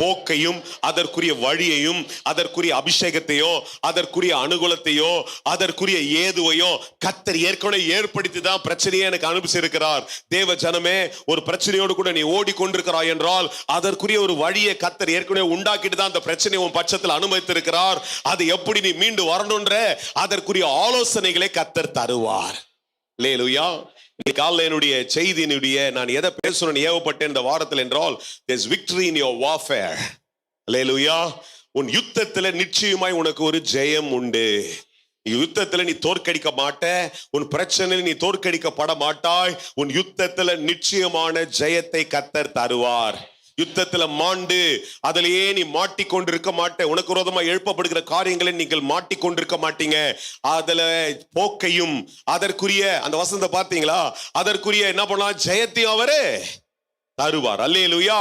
போக்கையும் அதற்குரிய வழியையும் அதற்குரிய அபிஷேகத்தையோ அதற்குரிய அனுகூலத்தையோ அதற்குரிய ஏதுவையோ கர்த்தர் ஏற்கனவே ஏற்படுத்தி தான் பிரச்சனையை எனக்கு அனுப்பிச்சிருக்கிறார். தேவ ஜனமே, ஒரு பிரச்சனையோடு கூட நீ ஓடிக்கொண்டிருக்கிறாய் என்றால் அதற்குரிய ஒரு வழியை கர்த்தர் ஏற்கனவே உண்டாக்கிட்டு தான் அந்த பிரச்சனையை உன் பட்சத்தில் அனுமதித்திருக்கிறார். அது எப்படி நீ மீண்டு வரணும்ன்ற அதற்குரிய ஆலோசனைகளை கர்த்தர் தருவார். அல்லேலூயா. காலையில என்னுடைய செய்தியினுடைய நான் எதை பேசணும்னு ஏவப்பட்டேன் இந்த வாரத்தில் என்றால், there's victory in your warfare. அல்லேலூயா. உன் யுத்தத்துல நிச்சயமாய் உனக்கு ஒரு ஜெயம் உண்டு. யுத்தத்துல நீ தோற்கடிக்க மாட்ட, உன் பிரச்சனையில் நீ தோற்கடிக்கப்பட மாட்டாய். உன் யுத்தத்துல நிச்சயமான ஜெயத்தை கர்த்தர் தருவார். யுத்தத்துல மாண்டு அதிலேயே நீ மாட்டிக்கொண்டிருக்க மாட்ட. உனக்கு விரோதமா எழுப்பப்படுகிற காரியங்களை நீங்கள் மாட்டிக்கொண்டிருக்க மாட்டீங்க. அதுல போக்கையும் அதற்குரிய அந்த வசனத்தை பார்த்தீங்களா, அதற்குரிய என்ன பண்ணலாம், ஜெயத்தையும் அவரு தருவார். அல்லேலூயா.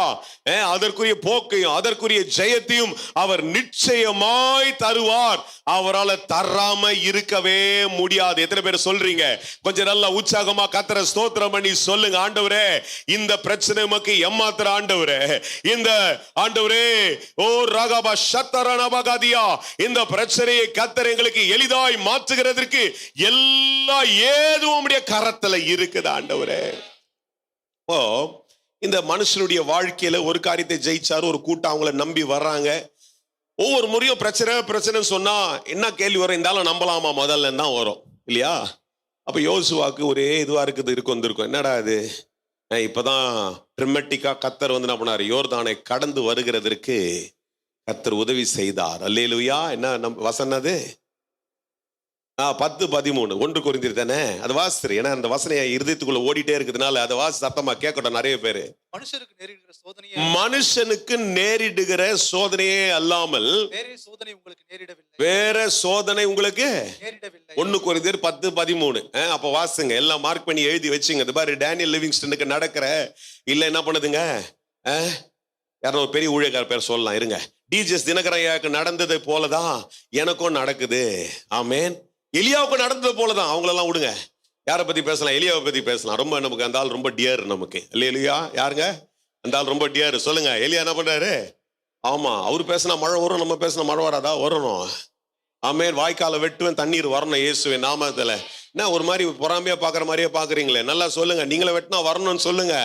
அதற்குரிய போக்கையும் அதற்குரிய ஜெயத்தையும் அவர் நிச்சயமாய் தருவார். அவரால் தராம இருக்கவே முடியாது. எத்தனை பேர் சொல்றீங்க? கொஞ்சம் நல்லா உற்சாகமா கர்த்தரை ஸ்தோத்திரம் பண்ணி சொல்லுங்க, ஆண்டவரே இந்த பிரச்சனை உமக்கு ஏமாத்துற ஆண்டவரே, இந்த ஆண்டவரே ஓ ராகபா ஷத்தரனபகாதியா, இந்த பிரச்சனையை கர்த்தர் எங்களுக்கு எளிதாய் மாற்றுகிறதற்கு எல்லா ஏதும் உம்முடைய கரத்துல இருக்குது ஆண்டவரே. இப்போ இந்த மனுஷனுடைய வாழ்க்கையில ஒரு காரியத்தை ஜெயிச்சாரு, ஒரு கூட்டம் அவங்கள நம்பி வர்றாங்க. ஒவ்வொரு முறையும் பிரச்சனை சொன்னா என்ன கேள்வி வரும்? இருந்தாலும் நம்பலாமா முதல்ல தான் வரும் இல்லையா? அப்ப யோசுவாக்கு ஒரே இதுவா இருக்கும். என்னடா இது, இப்பதான் ட்ரிமெட்டிக்கா கர்த்தர் வந்து என்ன பண்ணாரு, யோர்தானை கடந்து வருகிறதற்கு கர்த்தர் உதவி செய்தார். அல்லேலூயா. என்ன வசனம் அது? 10:13 1 கொரிந்தியர் தானே, அது வாசிரு. ஏன்னா அந்த வசனம் இருதயத்துக்குள்ள ஓடிட்டே இருக்கிறதுனால அதை வாசி சத்தமா கேட்கட்டும் நிறைய பேரு. மனுஷனுக்கு நேரிடுகிற சோதனையே அல்லாமல் வேற சோதனை உங்களுக்கு 1 கொரிந்தியர் 10:13. அப்ப வாசுங்க, எல்லாம் மார்க் பண்ணி எழுதி வச்சுங்க. இது பாரு, டேனியல் லிவிங்ஸ்டனுக்கு நடக்கிற இல்ல என்ன பண்ணுதுங்க, யாரும் ஒரு பெரிய ஊழியக்கார பேர் சொல்லலாம் இருங்க. டிஜிஎஸ் தினகரையாக்கு நடந்தது போலதான் எனக்கும் நடக்குது. ஆமேன். எலியாவுக்கு நடந்தது போலதான். அவங்களெல்லாம் விடுங்க, யாரை பத்தி பேசலாம்? எலியாவை பத்தி பேசலாம். ரொம்ப நமக்கு அந்த ஆள் ரொம்ப டியர் நமக்கு. இல்லையா? யாருங்க அந்த ஆள் ரொம்ப டியர்? சொல்லுங்க. எலியா என்ன பண்றாரு? ஆமா, அவரு பேசினா மழை வரும், நம்ம பேசினா மழை வராதா? வரணும். ஆமேன். வாய்க்கால வெட்டுவேன், தண்ணீர் வரணும் இயேசுவின் நாமத்துல. என்ன ஒரு மாதிரி பொறாமையா பாக்குற மாதிரியே பாக்குறீங்களே? நல்லா சொல்லுங்க. நீங்களே வெட்டினா வரணும்னு சொல்லுங்க.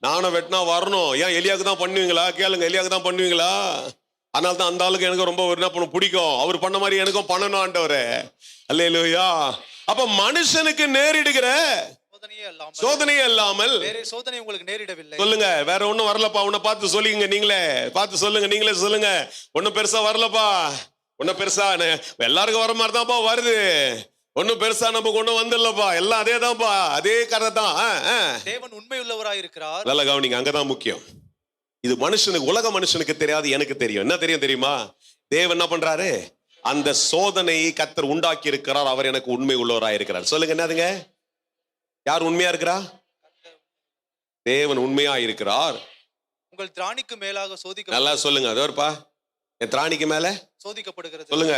நானும் வெட்டினா வரணும். ஏன் எலியாவுக்கு தான் பண்ணுவீங்களா? கேளுங்க, எலியாவுக்கு தான் பண்ணுவீங்களா? அதனால தான் அந்த ஆளுக்கு எனக்கு ரொம்ப என்ன பண்ண பிடிக்கும். அவர் பண்ண மாதிரி எனக்கும் பண்ணணும் ஆண்டவரே. அல்லேலூயா. அப்ப மனுஷனுக்கு நேரிடுகிற சோதனையே அல்லாமல் சோதனை உங்களுக்கு நேரிடவில்லை. சொல்லுங்க. வேற ஒண்ணும் வரலப்பா. உன்னை பார்த்து சொல்லிங்க, நீங்களே பார்த்து சொல்லுங்க, நீங்களே சொல்லுங்க. ஒன்னும் பெருசா வரலப்பா, ஒன்னும் பெருசா எல்லாருக்கும் வர மாதிரி தான்ப்பா வருது. ஒன்னும் பெருசா நமக்கு ஒண்ணும் வந்துடலப்பா, எல்லாம் அதே தான்ப்பா, அதே கதை தான். தேவன் உண்மை உள்ளவராய் இருக்கிறார். நல்ல கவனிங்க, அங்கதான் முக்கியம். இது மனுஷனுக்கு, உலக மனுஷனுக்கு தெரியாது, எனக்கு தெரியும். என்ன தெரியும் தெரியுமா? தேவன் என்ன பண்றாரு? அந்த சோதனையை கர்த்தர் உண்டாக்கி இருக்கிறார். அவர் எனக்கு உண்மை உள்ளவராய் இருக்கிறார். சொல்லுங்க, என்னதுங்க? யார் உண்மையா இருக்கிறா? தேவன் உண்மையா இருக்கிறார். உங்கள் திராணிக்கு மேலாக சோதிக்க. நல்லா சொல்லுங்க. அதோர்ப்பா, என் திராணிக்கு மேல சோதிக்கப்படுகிறது. சொல்லுங்க.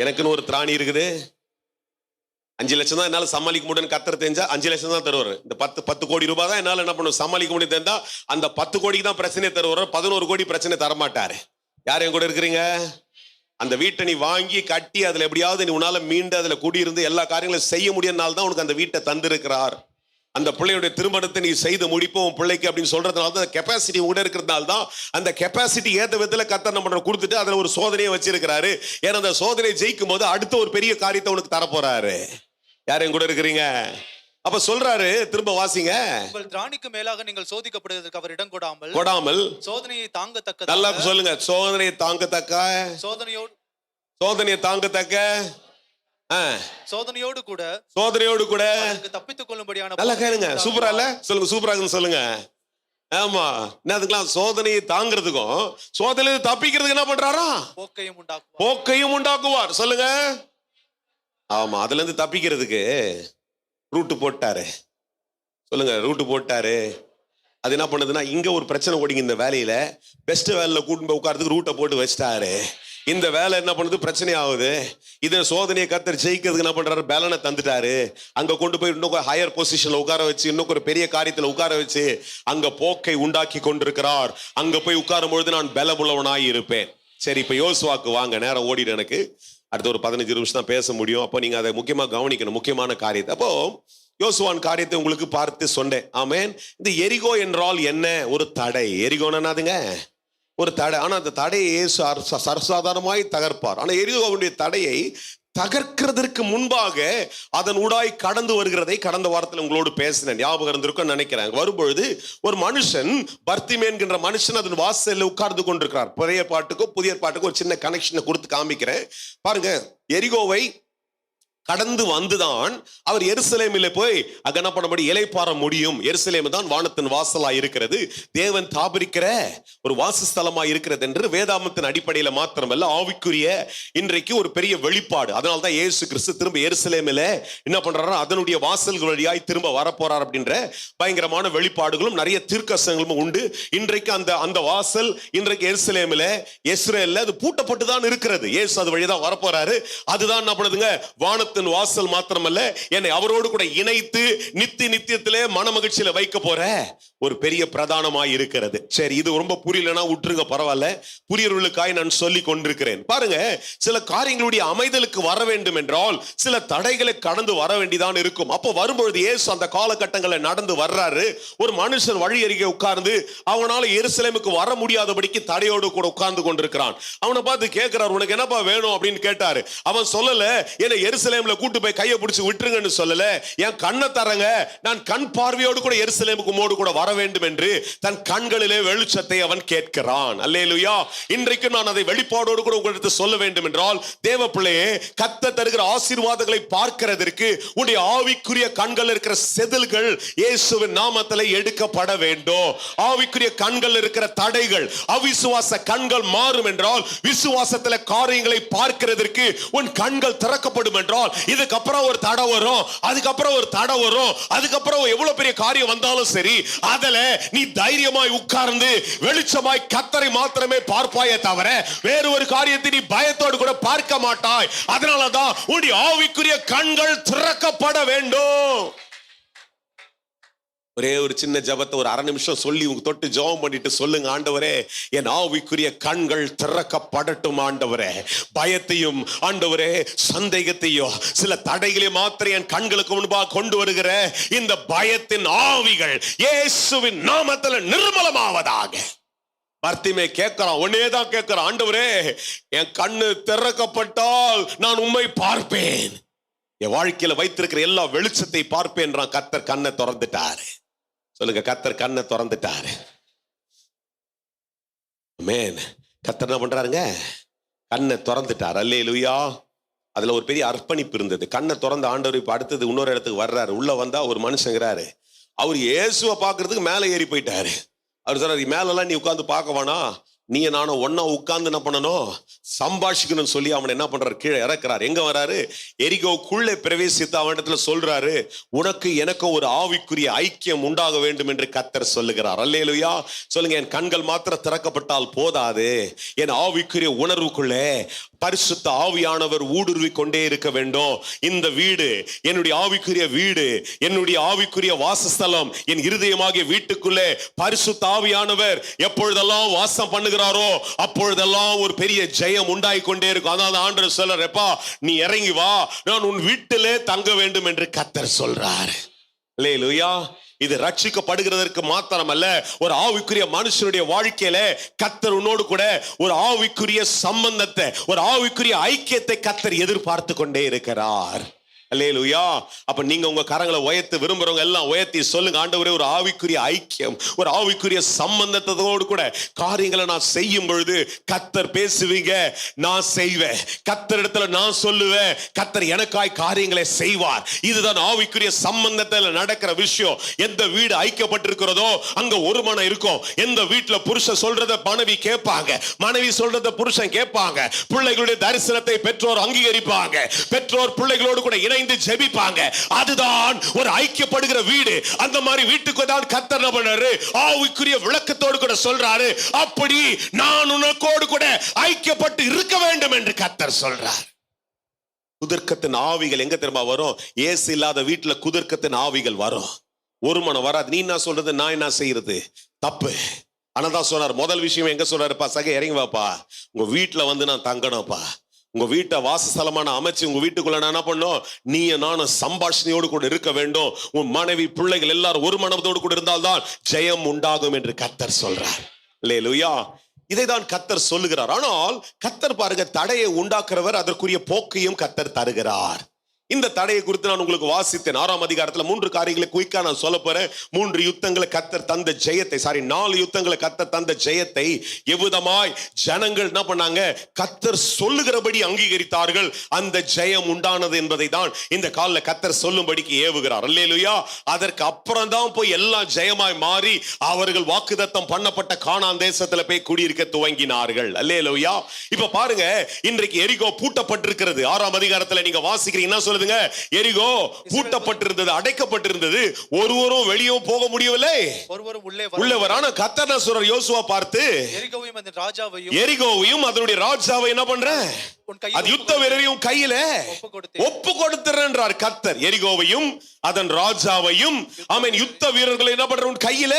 எனக்குன்னு ஒரு திராணி இருக்குது. 5 லட்சம் தான் என்னால சமாளிக்க முடியும்னு கர்த்தர் தெரிஞ்சா 5 லட்சம் தான் தருவாரு. இந்த 10 கோடி ரூபாய் தான் என்னால என்ன பண்ணும் சமாளிக்க முடியும் தெரிஞ்சா அந்த 10 கோடிக்கு தான் பிரச்சனை தருவாரு. 11 கோடி பிரச்சனை தரமாட்டாரு. யார் என் கூட இருக்கிறீங்க? அந்த வீட்டை நீ வாங்கி கட்டி அதுல எப்படியாவது நீ உன்னால மீண்டு அதுல குடியிருந்து எல்லா காரியங்களும் செய்ய முடியனால தான் உனக்கு அந்த வீட்டை தந்திருக்கிறார். அந்த பிள்ளையுடைய திருமணத்தை நீ செய்து முடிப்போம் பிள்ளைக்கு அப்படின்னு சொல்றதுனால தான் கெப்பாசிட்டி கூட இருக்கிறதுனால தான் அந்த கெப்பாசிட்டி ஏத்த விதத்துல கர்த்தர் நம்ம கொடுத்துட்டு அதுல ஒரு சோதனையை வச்சிருக்கிறாரு. ஏன்னா அந்த சோதனை ஜெயிக்கும் போது அடுத்த ஒரு பெரிய காரியத்தை உனக்கு தரப்போறாரு. யாரும் கூட இருக்கிறீங்க? அப்ப சொல்றாரு, திரும்ப வாசிங்க. உங்கள் திராணிக்கு மேலாக நீங்கள் சோதிக்கப்படுவதற்கு அவர் இடம் கொடாமல் சோதனையை தாங்கத்தக்க. நல்லா சொல்லுங்க. சோதனையை தாங்கத்தக்க. சோதனையை தாங்கத்தக்க. சோதனையோடு கூட தப்பித்துக் கொள்ளும்படியான. நல்லா கேளுங்க. சூப்பரா இல்ல? சொல்லுங்க. சூப்பரா சொல்லுங்க. ஆமா, என்னதுக்கெல்லாம் சோதனையை தாங்கிறதுக்கும் சோதனையை தப்பிக்கிறதுக்கு என்ன பண்றாரா? போக்கையும் உண்டாக்குவார். சொல்லுங்க. ஆமா, அதுல இருந்து தப்பிக்கிறதுக்கு ரூட்டு போட்டாரு. சொல்லுங்க. ரூட்டு போட்டாரு. அது என்ன பண்ணுதுன்னா, இங்க ஒரு பிரச்சனை ஓடிங்க இந்த வேலையில, பெஸ்ட் வேலையில கூட்டு போய் உட்கார்றதுக்கு ரூட்டை போட்டு வச்சிட்டாரு. இந்த வேலை என்ன பண்ணுது? பிரச்சனை ஆகுது. இதை சோதனையை கர்த்தர் ஜெயிக்கிறதுக்கு என்ன பண்றாரு? பேலனை தந்துட்டாரு. அங்க கொண்டு போய் இன்னும் ஹையர் பொசிஷன்ல உட்கார வச்சு, இன்னும் ஒரு பெரிய காரியத்துல உட்கார வச்சு அங்க போக்கை உண்டாக்கி கொண்டிருக்கிறார். அங்க போய் உட்காரும் பொழுது நான் பலமுள்ளவனாய் இருப்பேன். சரி, இப்ப யோசுவாக்கு வாங்க. நேரம் ஓடிடு. எனக்கு அடுத்த ஒரு 15 நிமிஷம் தான் பேச முடியும். அப்போ நீங்க அதை முக்கியமா கவனிக்கணும், முக்கியமான காரியத்தை. அப்போ யோசுவான் காரியத்தை உங்களுக்கு பார்த்து சொன்னேன். ஆமேன். இந்த எரிகோ என்றால் என்ன? ஒரு தடை. எரிகோனாதுங்க ஒரு தடை. ஆனா அந்த தடையை இயேசு சர்வசாதாரணமாய் தகர்ப்பார். ஆனா எரிகோவுடைய தடையை தகர்க்கிறதுக்கு முன்பாக அதன் ஊடாய் கடந்து வருகிறதை கடந்த வாரத்தில் உங்களோடு பேசினேன். ஞாபகம் இருந்திருக்கும் நினைக்கிறேன். வரும்பொழுது ஒரு மனுஷன், பர்த்திமேன் என்கிற மனுஷன் அதன் வாசல்ல உட்கார்ந்து கொண்டிருக்கிறார். பழைய பாட்டுக்கும் புதிய பாட்டுக்கும் ஒரு சின்ன கனெக்ஷனை கொடுத்து காமிக்கிறேன் பாருங்க. எரிகோவை கடந்து வந்துதான் அவர் எருசலேமிலே போய் அங்க என்ன பண்ணபடி இளைப்பாற முடியும். எருசலேம் தான் வானத்தின் வாசலா இருக்கிறது, தேவன் தாபரிக்கிற ஒரு வாசஸ்தலமா இருக்கிறது என்று வேதாமத்தின் அடிப்படையில மாத்திரமல்ல ஆவிக்குரிய இன்றைக்கு ஒரு பெரிய வெளிப்பாடு. அதனால்தான் இயேசு கிறிஸ்து திரும்ப எருசலேமில என்ன பண்றாரு? அதனுடைய வாசல்கள் வழியாய் திரும்ப வரப்போறார் அப்படின்ற பயங்கரமான வெளிப்பாடுகளும் நிறைய தீர்க்கதரிசனங்களும் உண்டு. இன்றைக்கு அந்த வாசல் இன்றைக்கு எருசலேமில இஸ்ரேல்ல அது பூட்டப்பட்டு தான் இருக்கிறது. இயேசு அது வழிதான் வரப்போறாரு. அதுதான் என்ன பண்ணுதுங்க? வானத்தின் பரலோகத்தின் வாசல் மாத்திரமல்ல, என்னை அவரோடு கூட இணைத்து நித்தியத்திலே மன மகிழ்ச்சியில வைக்க போற ஒரு பெரிய பிரதானமாய் இருக்கிறது. சரி, இது ரொம்ப புரியலன்னா விட்டுருங்க, பரவாயில்ல. புரியவர்களுக்காய் நான் சொல்லி கொண்டிருக்கிறேன். பாருங்க, சில காரியங்களுடைய அமைதலுக்கு வர வேண்டும் என்றால் சில தடைகளை கடந்து வர வேண்டிதான் இருக்கும். அப்போ வரும்பொழுது இயேசு அந்த காலகட்டங்களை நடந்து வர்றாரு. ஒரு மனுஷன் வழி அருகே உட்கார்ந்து அவனால எருசலேமுக்கு வர முடியாதபடிக்கு தடையோடு கூட உட்கார்ந்து கொண்டிருக்கிறான். அவனை பார்த்து கேட்கிறார், உனக்கு என்னப்பா வேணும் அப்படின்னு கேட்டாரு. அவன் சொல்லல, என்னை எருசலேம்ல கூட்டு போய் கையை பிடிச்சு விட்டுருங்கன்னு சொல்லல, என் கண்ணை தரங்க, நான் கண் பார்வையோடு கூட எருசலேமுக்கு மோடு கூட வர வேண்டும் என்று தன் கண்களிலே வெளிச்சத்தை அவன் கேட்கிறான். அல்லேலூயா. இன்றைக்கு நான் அதை வெளிப்பாடோடு கூட உங்களுக்கு சொல்ல வேண்டும் என்றால், தேவ பிள்ளையே, கர்த்தர் தருகிற ஆசீர்வாதங்களை பார்க்கிறதற்கு உன்னுடைய ஆவிக்குரிய கண்கள் இருக்கிற செதில்கள் இயேசுவின் நாமத்திலே எடுக்கப்பட வேண்டும். ஆவிக்குரிய கண்கள் இருக்கிற தடைகள், அவிசுவாச கண்கள் மாறும் என்றால் விசுவாசத்திலே காரியங்களை பார்க்கிறதற்கு உன் கண்கள் திறக்கப்படும் என்றால், இதுக்கப்புறம் ஒரு தடை வரும், அதுக்கப்புறம் ஒரு தடை வரும், அதுக்கப்புறம் எவ்வளவு பெரிய காரியம் வந்தாலும் சரி, அதில் நீ தைரியமாய் உட்கார்ந்து வெளிச்சமாய் கர்த்தரை மாத்திரமே பார்ப்பாயே தவிர வேறு ஒரு காரியத்தை நீ பயத்தோடு கூட பார்க்க மாட்டாய். அதனாலதான் உன்னுடைய ஆவிக்குரிய கண்கள் திறக்கப்பட வேண்டும். ஒரே ஒரு சின்ன ஜெபத்தை ஒரு 1/2 நிமிஷம் சொல்லி உங்க தொட்டு ஜெபம் பண்ணிட்டு சொல்லுங்க, ஆண்டவரே, என் ஆவிக்குரிய கண்கள் திறக்கப்படட்டும் ஆண்டவரே. பயத்தையும் ஆண்டவரே சந்தேகத்தையும் சில தடைகளை மாத்திரம் என் கண்களுக்கு முன்பாக கொண்டு வருகிற இந்த பயத்தின் ஆவிகள் இயேசுவின் நாமத்தில் நிர்மலமாவதாக. பர்த்திமே கேட்கிறான், ஒன்னேதான் கேட்கிறான், ஆண்டவரே, என் கண்ணு திறக்கப்பட்டால் நான் உம்மை பார்ப்பேன், என் வாழ்க்கையில வைத்திருக்கிற எல்லா வெளிச்சத்தை பார்ப்பேன். கர்த்தர் கண்ணை திறந்துட்டாரு. சொல்லுங்க, கர்த்தர் கண்ணை திறந்துட்டாரு. ஆமென். கர்த்தர் என்ன பண்றாருங்க? கண்ணை திறந்துட்டார். அல்லேலூயா. அதுல ஒரு பெரிய அர்ப்பணிப்பு இருந்தது. கண்ணை திறந்த ஆண்டவர் இப்ப அடுத்தது இன்னொரு இடத்துக்கு வர்றாரு. உள்ள வந்தா ஒரு மனுஷங்கிறாரு, அவர் இயேசுவை பார்க்கறதுக்கு மேலே ஏறி போயிட்டாரு. அவர் சொல்றாரு, மேலெல்லாம் நீ உட்கார்ந்து பார்க்க வேணாம், நீ நானும் ஒன்னா உட்கார்ந்து என்ன பண்ணணும், சம்பாஷிக்கணும்னு சொல்லி அவனை என்ன பண்றாரு, கீழே இறக்குறாரு. எங்க வராரு? எரிகோவுக்குள்ளே பிரவேசித்து அவனிடத்துல சொல்றாரு, உனக்கு எனக்கு ஒரு ஆவிக்குரிய ஐக்கியம் உண்டாக வேண்டும் என்று கர்த்தர் சொல்லுகிறார். அல்லேலூயா. சொல்லுங்க, என் கண்கள் மாத்திரம் திறக்கப்பட்டால் போதாது, என் ஆவிக்குரிய உணர்வுக்குள்ளே பரிசுத்த ஆவியானவர் ஊடுருவி கொண்டே இருக்க வேண்டும். இந்த வீடு என்னுடைய ஆவிக்குரிய வீடு, என்னுடைய ஆவிக்குரிய வாசஸ்தலம், என் இருதயமாகிய வீட்டுக்குள்ளே பரிசுத்த ஆவியானவர் எப்பொழுதெல்லாம் வாசம் பண்ணுகிறாரோ அப்பொழுதெல்லாம் ஒரு பெரிய ஜெயம் உண்டாகி கொண்டே இருக்கும். அதாவது ஆண்டவர் சொல்றாருப்பா, நீ இறங்கி வா, நான் உன் வீட்டிலே தங்க வேண்டும் என்று கர்த்தர் சொல்றார். அல்லேலூயா. இது ரட்சிக்கப்படுகிறதற்கு மாத்திரமல்ல, ஒரு ஆவிக்குரிய மனுஷனுடைய வாழ்க்கையில கர்த்தர் உன்னோடு கூட ஒரு ஆவிக்குரிய சம்பந்தத்தை, ஒரு ஆவிக்குரிய ஐக்கியத்தை கர்த்தர் எதிர்பார்த்து கொண்டே இருக்கிறார். அல்லேலூயா. அப்ப நீங்க உங்க கரங்களை உயர்த்தி விரும்புறவங்க எல்லாம் உயர்த்தி சொல்லுங்க, ஆண்டவரே, ஒரு ஆவிக்குரிய ஐக்கியம், ஒரு ஆவிக்குரிய சம்பந்தத்தோடு கூட காரியங்களை நான் செய்யும் பொழுது கர்த்தர் பேசுவீங்க, நான் செய்வேன். கர்த்தர் இடத்துல நான் சொல்லுவேன், கர்த்தர் எனக்காய் காரியங்களை செய்வார். இதுதான் ஆவிக்குரிய சம்பந்தத்தில் நடக்கிற விஷயம். எந்த வீடு ஐக்கியப்பட்டிருக்கிறதோ அங்க ஒரு மனம் இருக்கும். எந்த வீட்டுல புருஷன் சொல்றத மனைவி கேட்பாங்க, மனைவி சொல்றத புருஷன் கேட்பாங்க, பிள்ளைகளுடைய தரிசனத்தை பெற்றோர் அங்கீகரிப்பாங்க, பெற்றோர் பிள்ளைகளோடு கூட இணைந்து ஜெபிப்பாங்க. அதுதான் ஒரு ஐக்கியப்படுகிற வீடு. அந்த மாதிரி வீட்டுக்கு தான் கர்த்தர் என்ன பண்றாரு, ஆவிக்குரிய விளக்கத்தோடு கூட சொல்றாரு, அப்படி நான் உனக்கோடு கூட ஐக்கியப்பட்டு இருக்க வேண்டும் என்று கர்த்தர் சொல்றார். குதர்க்கத்தின் ஆவிகள் எங்க தெரியுமா வரும்? இயேசு இல்லாத வீட்டுல குதர்க்கத்தின் ஆவிகள் வரும். ஒரு மனம் வராது. நீ என்ன சொல்றது, நான் என்ன செய்யறது, தப்பு. ஆனா தான் சொன்னார், முதல் விஷயம் எங்க சொல்றாருப்பா, சகை இறங்கி வாப்பா, உங்க வீட்டுல வந்து நான் தங்கணும்ப்பா, உங்க வீட்டை வாசஸ்தலமான அமைச்சு உங்க வீட்டுக்குள்ள நான் என்ன பண்ணும், நீ நானும் சம்பாஷணையோடு கூட இருக்க வேண்டும். உன் மனைவி பிள்ளைகள் எல்லாரும் ஒரு மனதோடு கூட இருந்தால்தான் ஜெயம் உண்டாகும் என்று கர்த்தர் சொல்றார். அல்லேலூயா. இதைதான் கர்த்தர் சொல்லுகிறார். ஆனால் கர்த்தர் பாருங்க, தடையை உண்டாக்குறவர், அதற்குரிய போக்கையும் கர்த்தர் தருகிறார். இந்த தடையை குறித்து நான் உங்களுக்கு வாசித்தேன். 6ஆம் அதிகாரத்துல 3 காரியங்களை குயிக்கா நான் சொல்ல போறேன். 3 யுத்தங்களை கர்த்தர் தந்த ஜெயத்தை, 4 யுத்தங்களை கர்த்தர் தந்த ஜெயத்தை எவ்விதமாய் ஜனங்கள் என்ன பண்ணாங்க, கர்த்தர் சொல்லுகிறபடி அங்கீகரித்தார்கள், அந்த ஜெயம் உண்டானது என்பதை தான் இந்த காலில் கர்த்தர் சொல்லும்படிக்கு ஏவுகிறார். அல்லேலூயா. அதற்கு அப்புறம் தான் போய் எல்லாம் ஜெயமாய் மாறி அவர்கள் வாக்குத்தத்தம் பண்ணப்பட்ட கானான் தேசத்துல போய் குடியிருக்க துவங்கினார்கள். அல்லேலூயா. இப்ப பாருங்க, இன்றைக்கு எரிகோ பூட்டப்பட்டிருக்கிறது. 6ஆம் அதிகாரத்துல நீங்க வாசிக்கிறீங்கன்னா சொல்லுதுங்க, எரிகோ பூட்டப்பட்டிருந்தது, அடைக்கப்பட்டிருந்தது, ஒருவரும் வெளியே போக முடியவில்லை, ஒருவரும் உள்ளே வர. ஆனா கர்த்தர் என்ன சொல்றார், யோசுவா பார்த்து, எரிகோவையும் அதன் ராஜாவையும், எரிகோவையும் அதனுடைய ராஜாவை என்ன பண்றேன், அது யுத்த வீரரையும் கையில ஒப்பு கொடுத்துறார் கர்த்தர். எரிகோவையும் அதன் ராஜாவையும் ஆமென் யுத்த வீரர்களை என்ன பண்ற கையில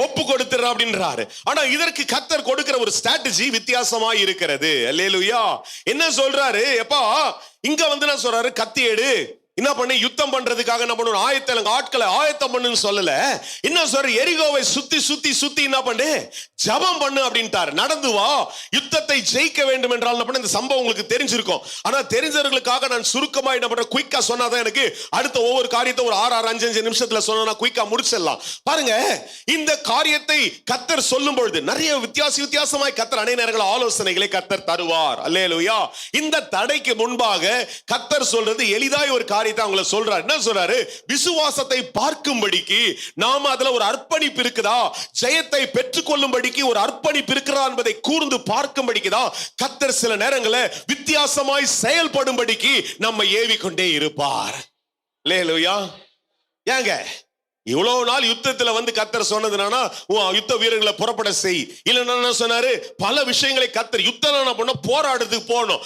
ஒப்பு கொடுத்துற அப்படின்றாரு. ஆனா இதற்கு கர்த்தர் கொடுக்கிற ஒரு ஸ்ட்ராட்டஜி வித்தியாசமா இருக்கிறது. அல்லேலூயா. என்ன சொல்றாரு, எப்பா இங்க வந்து என்ன சொல்றாரு, கத்தி எடு, என்ன பண்ணி யுத்தம் பண்றதுக்காக என்ன பண்ணணும், ஆட்களை ஆயத்தம் பண்ணுன்னு சொல்லல. என்ன சொல்ற, எரிகோவை சுத்தி சுத்தி சுத்தி என்ன பண்ணு, ஜபம் பண்ணு அப்படின்ட்டாரு. நடந்து வா, யுத்தத்தை ஜெயிக்க வேண்டும் என்றால் என்ன பண்ண, இந்த சம்பவம் உங்களுக்கு தெரிஞ்சிருக்கும். ஆனா தெரிஞ்சவர்களுக்காக நான் சுருக்கமா என்ன பண்றேன், குயிக்கா சொன்னாதான் எனக்கு அடுத்த ஒவ்வொரு காரியத்தை ஒரு 6-5 நிமிஷத்துல சொன்னா குயிக்கா முடிச்சிடலாம். பாருங்க, இந்த காரியத்தை கர்த்தர் சொல்லும் பொழுது நிறைய வித்தியாசமாய் கர்த்தர் அநேக நேரங்கள் ஆலோசனைகளை கர்த்தர் தருவார். அல்லேலூயா. இந்த தடைக்கு முன்பாக கர்த்தர் சொல்றது எளிதாய் ஒரு காரியம் அவங்கள சொல்றாரு. என்ன சொல்றாரு, விசுவாசத்தை பார்க்கும்படிக்கு நாம அதுல ஒரு அர்ப்பணிப்பு இருக்குதா, ஜெயத்தை பெற்றுக்கொள்ளும்படிக்கு ஒரு அர்ப்பணிப்பு இருக்கிறதா என்பதை கூர்ந்து பார்க்கும்படிக்குதான் கர்த்தர் சில நேரங்களில் வித்தியாசமாய் செயல்படும்படிக்கு நம்ம ஏவிக்கொண்டே இருப்பார். அல்லேலூயா. ஏங்க இவ்வளவு நாள் யுத்தத்துல வந்து கர்த்தர் சொன்னதுனா யுத்த வீரர்களை புறப்பட செய், இல்லைன்னா சொன்னாரு பல விஷயங்களை கர்த்தர் யுத்தம் பண்ண போராடுறதுக்கு போகணும்.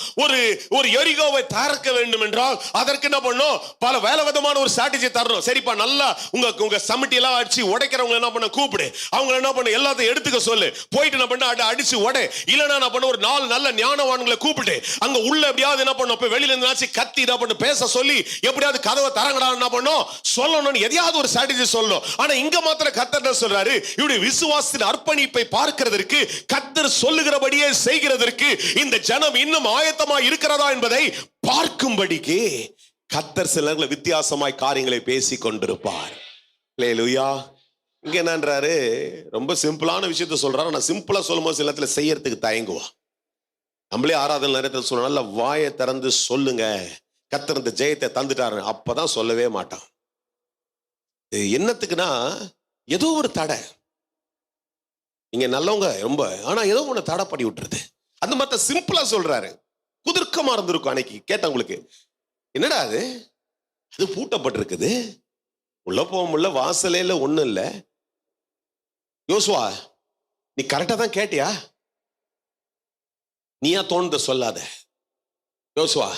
ஒரு எரிகோவை தகர்க்க வேண்டும் என்றால் அதற்கு என்ன பண்ணும், பல வேலை விதமான ஒரு ஸ்ட்ராட்டஜி தரணும். சரிப்பா, நல்லா உங்க சமிட்டி எல்லாம் அடிச்சு உடைக்கிறவங்க என்ன பண்ண கூப்பிடு, அவங்க என்ன பண்ண எல்லாத்தையும் எடுத்துக்க சொல்லு, போயிட்டு என்ன பண்ண அடிச்சு உடை, இல்லைன்னா என்ன பண்ண ஒரு 4 நல்ல ஞானவான்களை கூப்பிட்டு அங்க உள்ள எப்படியாவது என்ன பண்ணும், வெளியில இருந்து கத்தி என்ன பண்ணு பேச சொல்லி எப்படியாவது கதவை தரங்கடா என்ன பண்ணும் சொல்லணும், எதையாவது ஒரு ஸ்ட்ராட்டஜி சொல்லணும். ஆனா இங்க மாத்திரம் கர்த்தர் சொல்றாரு, இவருடைய விசுவாசத்தின் அர்ப்பணிப்பை பார்க்கிறதற்கு, கர்த்தர் சொல்லுகிறபடியே செய்கிறதற்கு இந்த ஜனம் இன்னும் ஆயத்தமா இருக்கிறதா என்பதை பார்க்கும்படிக்கு கர்த்தர் சில வித்தியாசமாய் காரியங்களை பேசிக் கொண்டிருப்பார். அல்லேலூயா. இங்க என்னன்றாரு, ரொம்ப சிம்பிளான விஷயத்தை சொல்றாரு. நான் சிம்பிளா சொல்லும்போது சில நேரத்துல செய்யறதுக்கு தயங்குவா. நம்மளே ஆராதனை நேரத்தில் சொல்ல, நல்ல வாயை திறந்து சொல்லுங்க, கர்த்தர் இந்த ஜெயத்தை தந்துட்டாரு, அப்பதான் சொல்லவே மாட்டான். என்னத்துக்குன்னா ஏதோ ஒரு தடை, நீங்க நல்லவங்க ரொம்ப, ஆனா ஏதோ ஒண்ணு தடை பண்ணி விட்டுருது. அந்த மாதிரி சிம்பிளா சொல்றாரு. குதிர்க்கமா இருந்திருக்கும் அன்னைக்கு கேட்டவங்களுக்கு, என்னடா அது பூட்டப்பட்டிருக்குது, உள்ள போக முடியல, வாசலையில ஒண்ணும் இல்ல. யோசுவா, நீ கரெக்டா தான் கேட்டியா, நீயா தோணுத சொல்லாத. யோசுவா,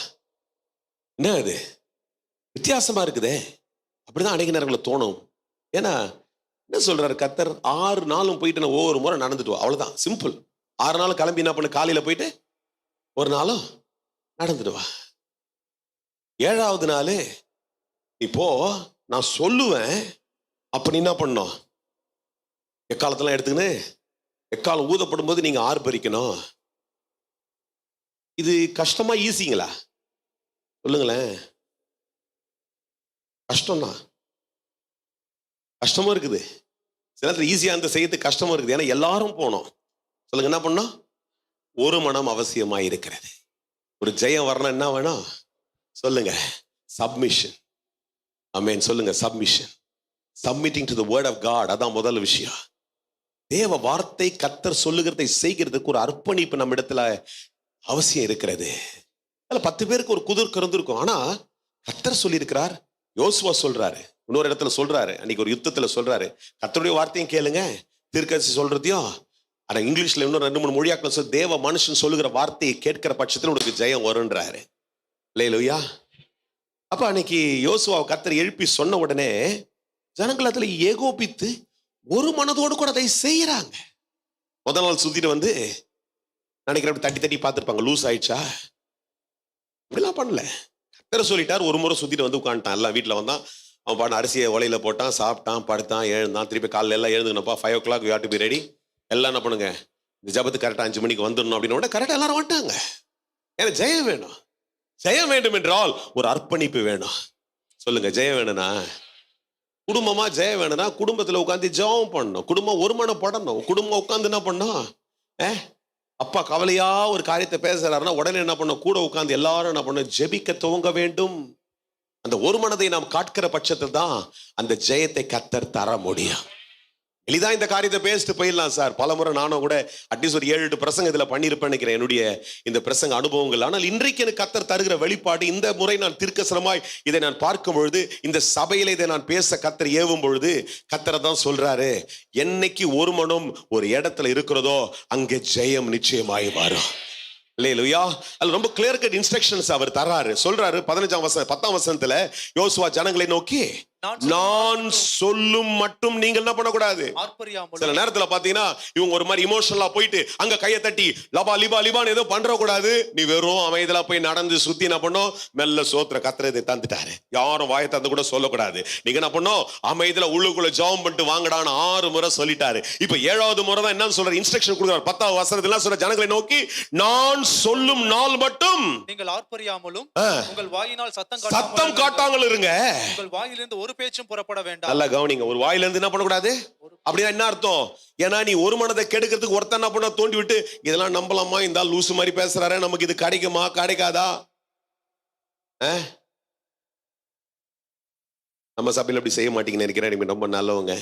என்ன அது வித்தியாசமா இருக்குதே, அப்படிதான் அநேக நேரங்களில் தோணும். ஏன்னா என்ன சொல்றாரு கர்த்தர், 6 நாளும் போயிட்டு நான் ஒவ்வொரு முறை நடந்துட்டு வா, அவ்வளவுதான் சிம்பிள். 6 நாள் கிளம்பி என்ன பண்ணு, காலையில போயிட்டு ஒரு நாளும் நடந்துட்டு வா. 7வது நாள் இப்போ நான் சொல்லுவேன், அப்ப நீ என்ன பண்ணும், எக்காலத்தெல்லாம் எடுத்துக்கின்னு எக்காலம் ஊதப்படும் போது நீங்க ஆர்ப்பரிக்கணும். இது கஷ்டமா ஈஸிங்களா சொல்லுங்களேன்? கஷ்டம்தான், கஷ்டமும் இருக்குது. சில நேரத்தில் ஈஸியா அந்த செய்யறதுக்கு கஷ்டமும் இருக்குது. ஏன்னா எல்லாரும் போனோம். சொல்லுங்க, என்ன பண்ணோம், ஒரு மனம் அவசியமா இருக்கிறது. ஒரு ஜெயம் வரணும், என்ன வேணும் சொல்லுங்க, சப்மிஷன். ஆமென் சொல்லுங்க, submission. Submitting to the word of God. அதான் முதல் விஷயம். தேவ வார்த்தை கர்த்தர் சொல்லுகிறதை செய்கிறதுக்கு ஒரு அர்ப்பணிப்பு நம்ம இடத்துல அவசியம் இருக்கிறது. அதுல 10 பேருக்கு ஒரு குதிர்க்கு இருந்திருக்கும். ஆனா கர்த்தர் சொல்லி இருக்கிறார். யோசுவா சொல்றாரு, இன்னொரு இடத்துல சொல்றாரு, அன்னைக்கு ஒரு யுத்தத்துல சொல்றாரு, கர்த்தருடைய வார்த்தையும் கேளுங்க, தீர்க்கதரிசி சொல்றதையும். ஆனா இங்கிலீஷ்ல இன்னும் 2-3 மொழியாக்கள் சொல்லி, தேவ மனுஷன் சொல்லுகிற வார்த்தையை கேட்கிற பட்சத்தில் உனக்கு ஜெயம் வரும்ன்றாரு. அல்லேலூயா. அப்ப அன்னைக்கு யோசுவா கர்த்தர் எழுப்பி சொன்ன உடனே ஜனங்கள் அதுல ஏகோபித்து ஒரு மனதோடு கூட அதை செய்யறாங்க. முதல் நாள் சுத்திட்டு வந்து நினைக்கிறேன் தட்டி தட்டி பார்த்துருப்பாங்க, லூஸ் ஆயிடுச்சா, இப்படிலாம் பண்ணல. கர்த்தர் சொல்லிட்டார். ஒரு முறை சுத்திட்டு வந்து உட்காந்துட்டான். எல்லாம் வீட்டுல வந்தான், அவன் பாட்டு அரிசியை உலையில போட்டான், சாப்பிட்டான், படுத்தான், எழுந்தான். திருப்பி காலைல எல்லாம் எழுந்துக்கணும்ப்பா, 5 o'clock you have to be ready. எல்லாம் என்ன பண்ணுங்க, இந்த ஜபத்துக்கு கரெக்டா 5 மணிக்கு வந்துடணும் அப்படின்னு கரெக்டா எல்லாரும் வந்துட்டாங்க. ஏன்னா ஜெயம் வேணும். ஜெயம் வேண்டும் என்றால் ஒரு அர்ப்பணிப்பு வேணும். சொல்லுங்க, ஜெயம் வேணும்னா குடும்பமா ஜெயம் வேணும்னா குடும்பத்துல உட்காந்து ஜெபம் பண்ணணும். குடும்பம் ஒருமனப்படணும். குடும்பம் உட்காந்து என்ன பண்ணும், அப்பா கவலையா ஒரு காரியத்தை பேசுறாருன்னா உடனே என்ன பண்ண, கூட உட்கார்ந்து எல்லாரும் என்ன பண்ண, ஜெபிக்க துவங்க வேண்டும். அந்த ஒரு மனதை நாம் காட்கிற பட்சத்தில் தான் அந்த ஜெயத்தை கர்த்தர் தர முடியும். எளிதா இந்த காரியத்தை பேசிட்டு போயிடலாம் சார். பலமுறை நானும் கூட அட்லீஸ்ட் ஒரு 7-8 பிரசங்க இதுல பண்ணியிருப்பேன் நினைக்கிறேன், என்னுடைய இந்த பிரசங்க அனுபவங்கள். ஆனால் இன்றைக்கு எனக்கு கர்த்தர் தருகிற வெளிப்பாடு, இந்த முறை நான் தீர்க்கசனமாய் இதை நான் பார்க்கும் பொழுது, இந்த சபையில இதை நான் பேச கர்த்தர் ஏவும் பொழுது, கர்த்தரை தான் சொல்றாரு, என்னைக்கு ஒரு மனம் ஒரு இடத்துல இருக்கிறதோ அங்கே ஜெயம் நிச்சயமாய் வரும். அல்லேலூயா. அது ரொம்ப கிளியர் கட் இன்ஸ்ட்ரக்ஷன்ஸ் அவர் தர்றாரு. சொல்றாரு 15ஆம் வசனம் 10ஆம் வசனத்துல, யோசுவா ஜனங்களை நோக்கி, நான் சொல்லும் மட்டும் நீங்கள் என்ன பண்ணக்கூடாது. சில நேரத்துல பாத்தீங்கன்னா இவங்க ஒரு மாதிரி இமோஷனலா போயிட்டு அங்க கையை தட்டி லபா லிபா லிபான்னு ஏதோ பண்ற கூடாது. நீ வெறும் அமைதியா போய் நடந்து சுத்தி என்ன பண்ணோம், மெல்ல சோத்திர கத்திரத்தை தந்துட்டாரு. யாரும் வாயை தந்து கூட சொல்லக்கூடாது. நீங்க என்ன பண்ணோம், அமைதியில உள்ளுக்குள்ள ஜெபம் பண்ணிட்டு வாங்கடான்னு 6 முறை சொல்லிட்டாரு. இப்ப 7வது முறை தான் என்ன சொல்ற இன்ஸ்ட்ரக்ஷன் கொடுக்குறாரு. 10ஆவது வசனத்துல சொல்ற, ஜனங்களை நோக்கி நான் சொல்லும் நாள் மட்டும் நீங்கள் ஆர்ப்பரியாமலும் உங்கள் வாயினால் சத்தம் காட்டாமல் இருங்க. உங்கள் வாயிலிருந்து ஒரு பேச்சும் புறப்பட வேண்டாம். நல்லா கவனிங்க. ஒரு வாயில இருந்து என்ன பண்ணக்கூடாது அப்படின்னா என்ன அர்த்தம்? ஏன்னா நீ ஒரு மனதை கெடுக்கிறதுக்கு ஒருத்தன் என்ன பண்ண தோண்டி விட்டு, இதெல்லாம் நம்பலாமா, இந்த லூசு மாதிரி பேசுறாரு, நமக்கு இது கிடைக்குமா கிடைக்காதா? நம்ம சபையில அப்படி செய்ய மாட்டீங்கன்னு நினைக்கிறேன். ரொம்ப நல்லவங்க.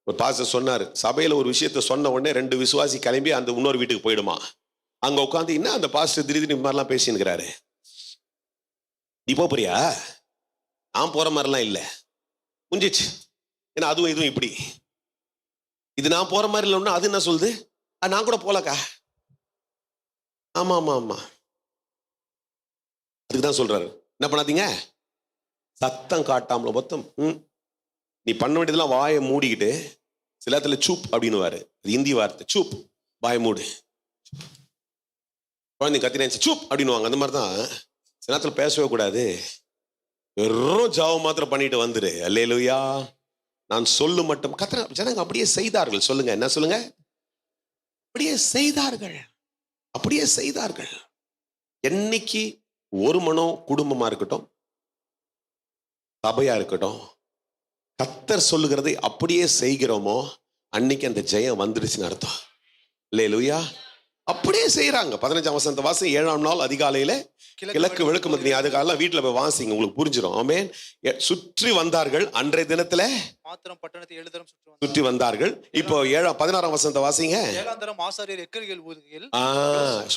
ஒரு பாஸ்டர் சொன்னாரு, சபையில ஒரு விஷயத்த சொன்ன உடனே 2 விசுவாசி கிளம்பி அந்த இன்னொரு வீட்டுக்கு போயிடுமா. அங்க உட்காந்து என்ன அந்த பாஸ்டர் திடீர்னு இந்த மாதிரிலாம் பேசினுக்கிறாரு, நீ போறியா? நான் போற மாதிரிலாம் இல்ல, முடிஞ்சிச்சு. ஏன்னா அதுவும் இதுவும் இப்படி, இது நான் போற மாதிரி இல்லைன்னா அது என்ன சொல்லுது, நான் கூட போலக்கா. ஆமா ஆமா ஆமா, அதுக்குதான் சொல்றாரு, என்ன பண்ணாதீங்க, சத்தம் காட்டாமல மொத்தம். நீ பண்ண வேண்டியதெல்லாம் வாயை மூடிக்கிட்டு, சில இடத்துல சூப் அப்படின்னு வாரு, அது ஹிந்தி வார்த்தை, சூப், வாயை மூடு. குழந்தைங்க கத்தினா சூப் அப்படின்னு வாங்க. அந்த மாதிரிதான் சில நேரத்தில் பேசவே கூடாது, வெறும் ஜாவம் மாத்திரம் பண்ணிட்டு வந்துரு. அல்லேலூயா. நான் சொல்லு மட்டும் கத்திர. ஜனங்க அப்படியே செய்தார்கள். சொல்லுங்க, என்ன சொல்லுங்க? அப்படியே செய்தார்கள், அப்படியே செய்தார்கள். என்னைக்கு ஒரு மனம் குடும்பமா இருக்கட்டும், சபையா இருக்கட்டும், கர்த்தர் சொல்லுகிறதை அப்படியே செய்கிறோமோ அன்னைக்கு அந்த ஜெயம் வந்துடுச்சுன்னு அர்த்தம். அல்லேலூயா. அப்படியே செய்யறாங்க. 15ஆம் வசனத்தை வாசி. 7ஆம் நாள் அதிகாலையில கிழக்கு வெளுக்கும். நீ அதுக்காக வீட்டுல போய் வாசிங்க, உங்களுக்கு புரிஞ்சிடும். ஆமென். சுற்றி வந்தார்கள். அன்றைய தினத்துல மாத்திரம் பட்டணத்தை 7 தரம் சுற்றி வந்தார்கள். இப்போ 16ஆம் வசனத்தை வாசிங்க. 7ஆம் தரம் ஆசாரியர் எக்காளம் ஊதுகையில்,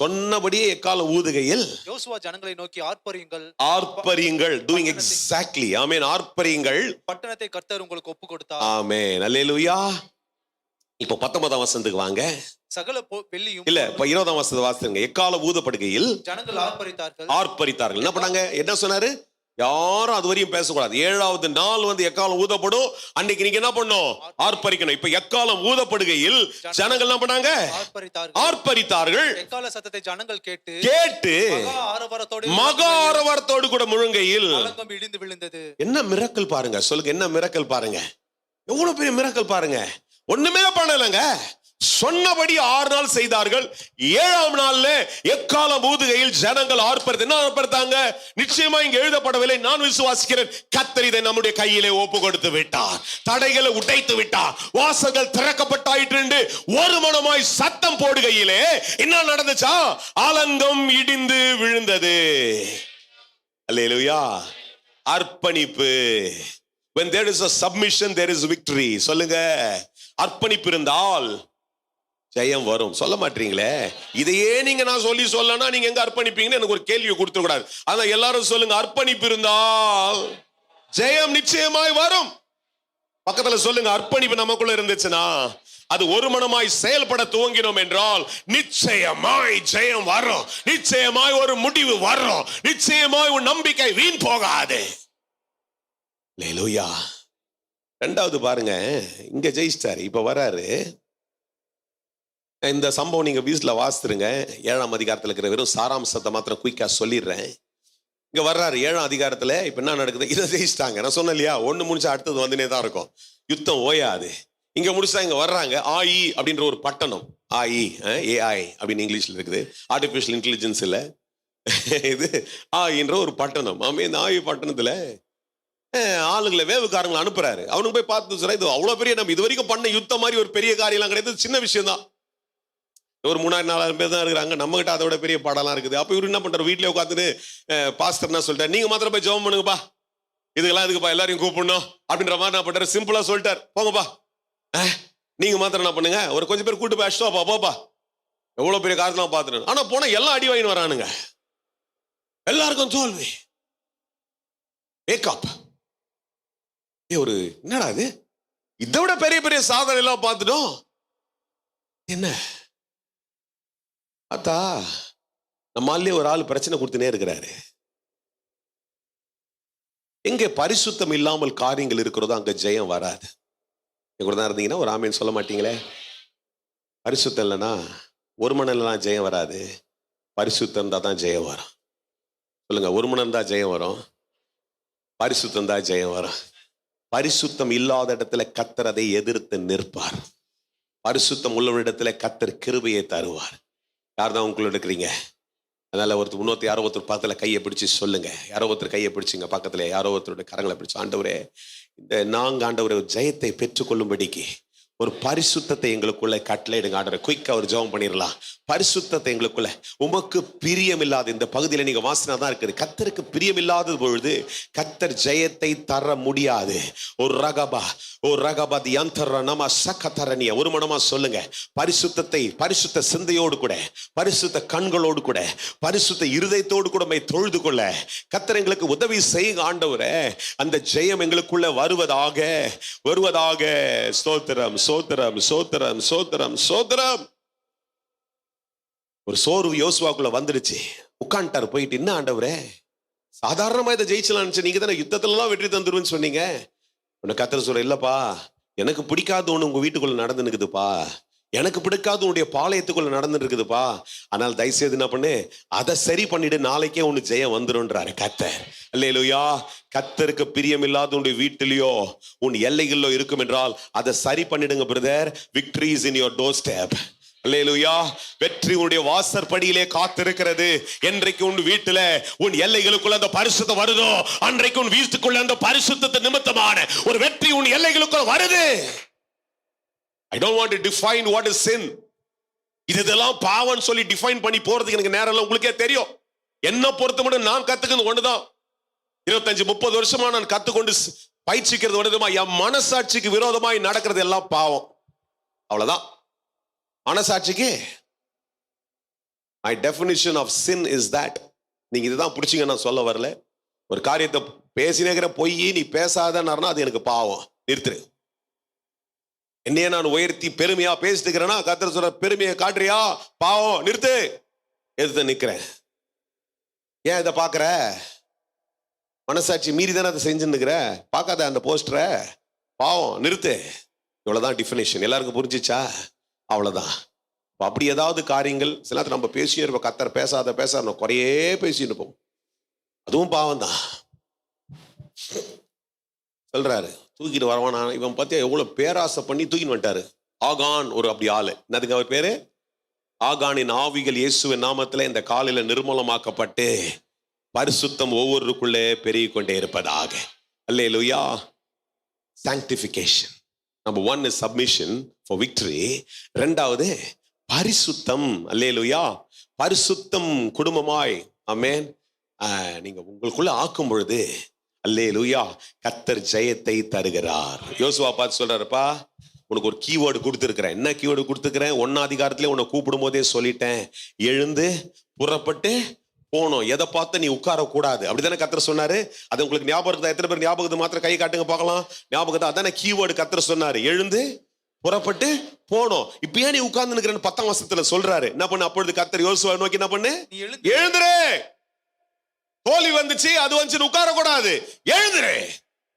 சொன்னபடியே எக்காலம் ஊதுகையில் யோசுவா ஜனங்களை நோக்கி ஆர்ப்பரியுங்கள், ஆர்ப்பரியுங்கள், doing exactly. ஆமென். ஆர்ப்பரியுங்கள், பட்டணத்தை கர்த்தர் உங்களுக்கு ஒப்பு கொடுத்தார். ஆமென். அல்லேலூயா. இப்போ 19ஆம் வசனத்துக்கு வாங்க. சகல வெள்ளியும் இல்ல, இப்ப 20ஆம் வசனத்தை வாசிங்க. எக்காலம் ஊதப்படுகையில் ஜனங்கள் ஆர்ப்பரித்தார்கள். ஆர்ப்பரித்தார்கள். என்ன பண்ணாங்க? என்ன சொன்னாரு? யாரும் அது வரையும் பேசக்கூடாது. 7வது நாள் எக்காலம் ஊதப்படும், அன்னைக்கு நீங்க என்ன பண்ணும்? ஆர்ப்பரிக்கணும். இப்ப எக்காலம் ஊதப்படுகையில் ஜனங்கள் என்ன பண்ணாங்க? ஆர்ப்பரித்தார்கள். எக்கால சத்தத்தை ஜனங்கள் கேட்டு மகா ஆரவாரத்தோடு கூட முழங்கையில் அலங்கம் இடிந்து விழுந்தது. என்ன மிரக்கல் பாருங்க. சொல்லுங்க, என்ன மிரக்கல் பாருங்க. எவ்வளவு பெரிய மிரக்கல் பாருங்க. ஒண்ணுமே பண்ணலங்க, சொன்னபடி 6 நாள் செய்தார்கள். 7ஆம் நாள்ல எக்காலம் ஊதுகையில் ஜனங்கள் ஆர்ப்பரித்து என்ன ஆர்ப்பரித்தாங்க? நிச்சயமா இங்க எழுதப்படவில்லை, நான் விசுவாசிக்கிறேன், கர்த்தர் இதை நம்முடைய கையிலே ஒப்பு கொடுத்து விட்டார், தடைகளை உடைத்து விட்டார், வாசல்கள் திறக்கப்பட்டாயிற்று. ஒரு மனமாய் சத்தம் போடுகையிலே என்ன நடந்துச்சா? அலங்கம் இடிந்து விழுந்தது. அல்லேலூயா. அர்ப்பணிப்பு. When there is a submission, there is victory. சொல்லுங்க, அர்ப்பணிப்பு இருந்தால் ஜெயம் வரும். சொல்ல மாட்டீங்களே? இதையே நீங்க நான் சொல்லனா நீங்க எங்க அர்ப்பணிப்பீங்கன்னு எனக்கு ஒரு கேள்வியை கொடுத்துட கூடாது. அதான் எல்லாரும் சொல்லுங்க, அர்ப்பணிப்பு இருந்தால் ஜெயம் நிச்சயமாய் வரும். பக்கத்துல சொல்லுங்க, அர்ப்பணிப்பு நமக்குள்ள இருந்துச்சுன்னா, அது ஒரு மனமாய் செயல்பட துவங்கினோம் என்றால் நிச்சயமாய் ஜெயம் வரும், நிச்சயமாய் ஒரு முடிவு வரும், நிச்சயமாய் ஒரு நம்பிக்கை வீண் போகாது. அல்லேலூயா. 2வது பாருங்க, இங்க ஜெயிச்சிட்டாரு, இப்ப வராரு. இந்த சம்பவம் நீங்க வீஸ்ல வாசித்துருங்க. 7ஆம் அதிகாரத்துல இருக்கிற வெறும் சாராம்சத்தை மாத்திரம் குயிக்கா சொல்லிடுறேன். இங்க வர்றாரு 7ஆம் அதிகாரத்துல. இப்ப என்ன நடக்குது? இதை ஜெயிச்சிட்டாங்க. நான் சொன்னேன் இல்லையா, ஒண்ணு முடிச்சா அடுத்தது வந்துனே தான் இருக்கும், யுத்தம் ஓயாது. இங்க முடிச்சா இங்க வர்றாங்க. ஆஇ அப்படின்ற ஒரு பட்டணம். ஆஇ, ஏஐ அப்படின்னு இங்கிலீஷ்ல இருக்குது, ஆர்டிபிஷியல் இன்டெலிஜென்ஸ் இல்ல இது. ஆஇன்ற ஒரு பட்டணம். ஆமே, இந்த ஆஇ பட்டணத்துல ஆளுங்களை வேவுக்காரங்களை அனுப்புறாரு. அவனுக்கு போய் பார்த்து சொல்ற, இது அவ்வளவு பெரிய, நம்ம இது வரைக்கும் பண்ண யுத்தம் மாதிரி ஒரு பெரிய காரியம்லாம் கிடையாது, சின்ன விஷயம் தான், ஒரு 3000-4000 பேர் தான் இருக்கிறாங்க, நம்ம கிட்ட அதோட பெரிய பாடலாம் இருக்குது. அப்ப இவரு என்ன பண்றாரு? வீட்லயே உட்காந்துட்டு பாஸ்டர் என்ன சொல்லிட்டாரு, நீங்க மாத்திரம் போய் ஜெபம் பண்ணுங்கப்பா, இதுக்கெல்லாம் இதுக்குப்பா எல்லாரையும் கூப்பிடணும் அப்படின்ற மாதிரி என்ன பண்றாரு? சிம்பிளா சொல்லிட்டார், போங்கப்பா நீங்க மாத்திரம் என்ன பண்ணுங்க, ஒரு கொஞ்சம் பேர் கூட்டு போய் அஷ்டோப்பா போப்பா, எவ்வளவு பெரிய காரியத்தெல்லாம் பார்த்துட்டு. ஆனா போனா எல்லாம் அடி வாங்கின்னு வரானுங்க, எல்லாருக்கும் தோல்வி. வேக்கப். ஒரு என்னடா இது, இதை விட பெரிய பெரிய சாதனை எல்லாம் பார்த்துட்டோம். என்ன பார்த்தா நம்மாலே ஒரு ஆள் பிரச்சனை கொடுத்துனே இருக்கிறாரு. எங்கே பரிசுத்தம் இல்லாமல் காரியங்கள் இருக்கிறதோ அங்க ஜெயம் வராது. கூட தான் இருந்தீங்கன்னா ஒரு ஆமேன்னு சொல்ல மாட்டீங்களே. பரிசுத்தம் இல்லைன்னா ஒரு மணலாம் ஜெயம் வராது, பரிசுத்தம் இருந்தா தான் ஜெயம் வரும். சொல்லுங்க, ஒரு மணம் தான் ஜெயம் வரும், பரிசுத்தம் தான் ஜெயம் வரும். பரிசுத்தம் இல்லாத இடத்துல கர்த்தர் அதை எதிர்த்து நிற்பார். பரிசுத்தம் உள்ள இடத்துல கர்த்தர் கிருபையை தருவார். யார் தான் உங்களோட இருக்கிறீங்க? அதனால ஒருத்தர் யாரோ ஒருத்தர் பக்கத்துல கையை பிடிச்சு சொல்லுங்க, யாரோ ஒருத்தர் கையை பிடிச்சுங்க, பக்கத்துல யாரோ ஒருத்தருடைய கரங்களை பிடிச்சு, ஆண்டவரே இந்த நாங்க ஆண்டவரே ஜெயத்தை பெற்றுக்கொள்ளும்படிக்கு ஒரு பரிசுத்தத்தை எங்களுக்குள்ள கட்டளையிடுங்க ஆண்டவரே. குயிக்கா ஒரு ஜெபம் பண்ணிடலாம். பரிசுத்தத்தை எங்களுக்குள்ள, உமக்கு பிரியமில்லாத இந்த பகுதியில் நீங்க வாசனா தான் இருக்குது. கர்த்தருக்கு பிரியமில்லாத பொழுது கர்த்தர் ஜெயத்தை தர முடியாது. ஒரு ரகபதி அந்தர நம சகதரணிய ஒரு மனமா சொல்லுங்க. பரிசுத்தத்தை பரிசுத்த சிந்தையோடு கூட, பரிசுத்த கண்களோடு கூட, பரிசுத்த இருதயத்தோடு கூட தொழுது கொள்ள கர்த்தர் எங்களுக்கு உதவி செய்யுங்க ஆண்டவரே. அந்த ஜெயம் எங்களுக்குள்ள வருவதாக வருவதாக. ஸ்தோத்திரம் சோத்திரம் சோத்திரம் சோத்திரம் சோத்திரம். ஒரு சோர்வு யோசுவாக்குள்ள வந்துடுச்சு. உட்காந்துட்டாரு போயிட்டு, என்ன ஆண்டவரே சாதாரணமா இதை ஜெயிச்சலாம், நீங்க தானே யுத்தத்துலலாம் வெற்றி தந்துருன்னு சொன்னீங்க. உன்னை கர்த்தர் சொல்ற, இல்லப்பா எனக்கு பிடிக்காத ஒண்ணு உங்க வீட்டுக்குள்ள நடந்து இருக்குதுப்பா, எனக்கு பிடிக்காத உன்னுடைய பாளையத்துக்குள்ள நடந்துட்டு இருக்குதுப்பா. ஆனால் தயவுசெய்து என்ன பண்ணு, அதை சரி பண்ணிட்டு நாளைக்கே உனக்கு ஜெயம் வந்துருன்றாரு கர்த்தர். அல்லேலூயா. கர்த்தருக்கு பிரியமில்லாத உன்னுடைய வீட்டிலேயோ உன் எல்லைகளிலோ இருக்கும் என்றால் அதை சரி பண்ணிடுங்க brother. Victory is in your door step. வெற்றி உன்னுடைய வாசற்படியிலே காத்திருக்கிறது. என்றைக்கு உன் வீட்டுல உன் எல்லைகளுக்குள்ள அந்த பரிசுத்தம் வருதோ அன்றைக்கு உன் வீட்டுக்குள்ள அந்த பரிசுத்தத்தை நிமித்தமான ஒரு வெற்றி உன் எல்லைகளுக்குள்ள வருது. I don't want to define what is sin. இதெல்லாம் பாவம்னு சொல்லி டிஃபைன் பண்ணி போறதுக்கு எனக்கு நேரம் இல்லை. உங்களுக்கே தெரியும். என்ன பொறுத்த மட்டும் நான் கத்துக்கிறது ஒண்ணுதான். 25-30 வருஷமா நான் கத்துக்கொண்டு பயிற்சிக்கிறது ஒண்ணுதுமா, என் மனசாட்சிக்கு விரோதமாய் நடக்கிறது எல்லாம் பாவம். அவ்வளவுதான். மனசாட்சிக்கு my definition of sin is that. நீங்க இதுதான் பிடிச்சிங்க, நான் சொல்ல வரல. ஒரு காரியத்தை பேசினேங்கிற பொய் நீ பேசாதன்னா அது எனக்கு பாவம். நிறுத்துரு. என்னைய நான் உயர்த்தி பெருமையா பேசிட்டுக்கிறேன்னா கர்த்தர் சொல்ற, பெருமையை காட்டுறியா பாவம், நிறுத்து. எதிர்த்து நிக்கிறேன். ஏன் இதை பாக்குற? மனசாட்சி மீறி தானே அதை செஞ்சுன்னுக்கிற. பார்க்காத அந்த போஸ்டரை, பாவம், நிறுத்து. இவ்வளவுதான் டிஃபினேஷன். எல்லாருக்கும் புரிஞ்சிச்சா? அவ்வளவுதான். அப்படி ஏதாவது காரியங்கள் சில நேரத்தில் நம்ம பேசியே இருப்போம். கர்த்தர் பேசாத குறையே பேசிட்டு இருப்போம். அதுவும் பாவம் தான். சொல்றாரு, தூக்கிட்டு வரவானா இவன் பார்த்தியா எவ்வளவு பேராசை பண்ணி தூக்கின்னு வந்துட்டாரு. ஆகான் ஒரு அப்படி ஆளு. என்னதுக்கு அவர் பேரு? ஆகானின் ஆவிகள் இயேசுவின் நாமத்துல இந்த காலையில நிர்மூலமாக்கப்பட்டு பரிசுத்தம் ஒவ்வொருக்குள்ளே பெருகி கொண்டே இருப்பதாக. அல்லேலூயா. sanctification. Number 1 is submission for victory. ரெண்டாவது பரிசுத்தம். அல்லேலூயா. பரிசுத்தம் குடும்பமாய், ஆமென், நீங்க உங்களுக்குள்ள ஆக்கும் பொழுது அல்லேலூயா கர்த்தர் ஜெயத்தை தருகிறார். யோசுவா பார்த்து சொல்றாருப்பா, உனக்கு ஒரு கீவேர்டு கொடுத்துருக்கிறேன். என்ன கீவேர்டு கொடுத்துருக்கிறேன்? 1 அதிகாரத்திலே உன்னை கூப்பிடும் போதே சொல்லிட்டேன், எழுந்து புறப்பட்டு போனோம். எதை பார்த்து நீ உட்கார கூடாது. அப்படித்தானே கர்த்தர் சொன்னாரு. அது உங்களுக்கு ஞாபகம்? எத்தனை பேர் ஞாபகத்தை மாத்திரம் கை காட்டுங்க பார்க்கலாம். ஞாபகத்தை அதானே கீவேர்டு கர்த்தர் சொன்னாரு, எழுந்து புறப்பட்டு போனோம். இப்ப ஏன் நீ உட்கார்ந்து நிக்கிறேன்னு 10ஆம் வசனத்துல சொல்றாரு. என்ன பண்ணு? அப்பொழுது கர்த்தர் யோசுவா நோக்கி என்ன பண்ணு? எழுந்துரு. தோல்வி வந்துச்சு, அது வந்துச்சு, உட்கார கூடாது. எழுந்துரு.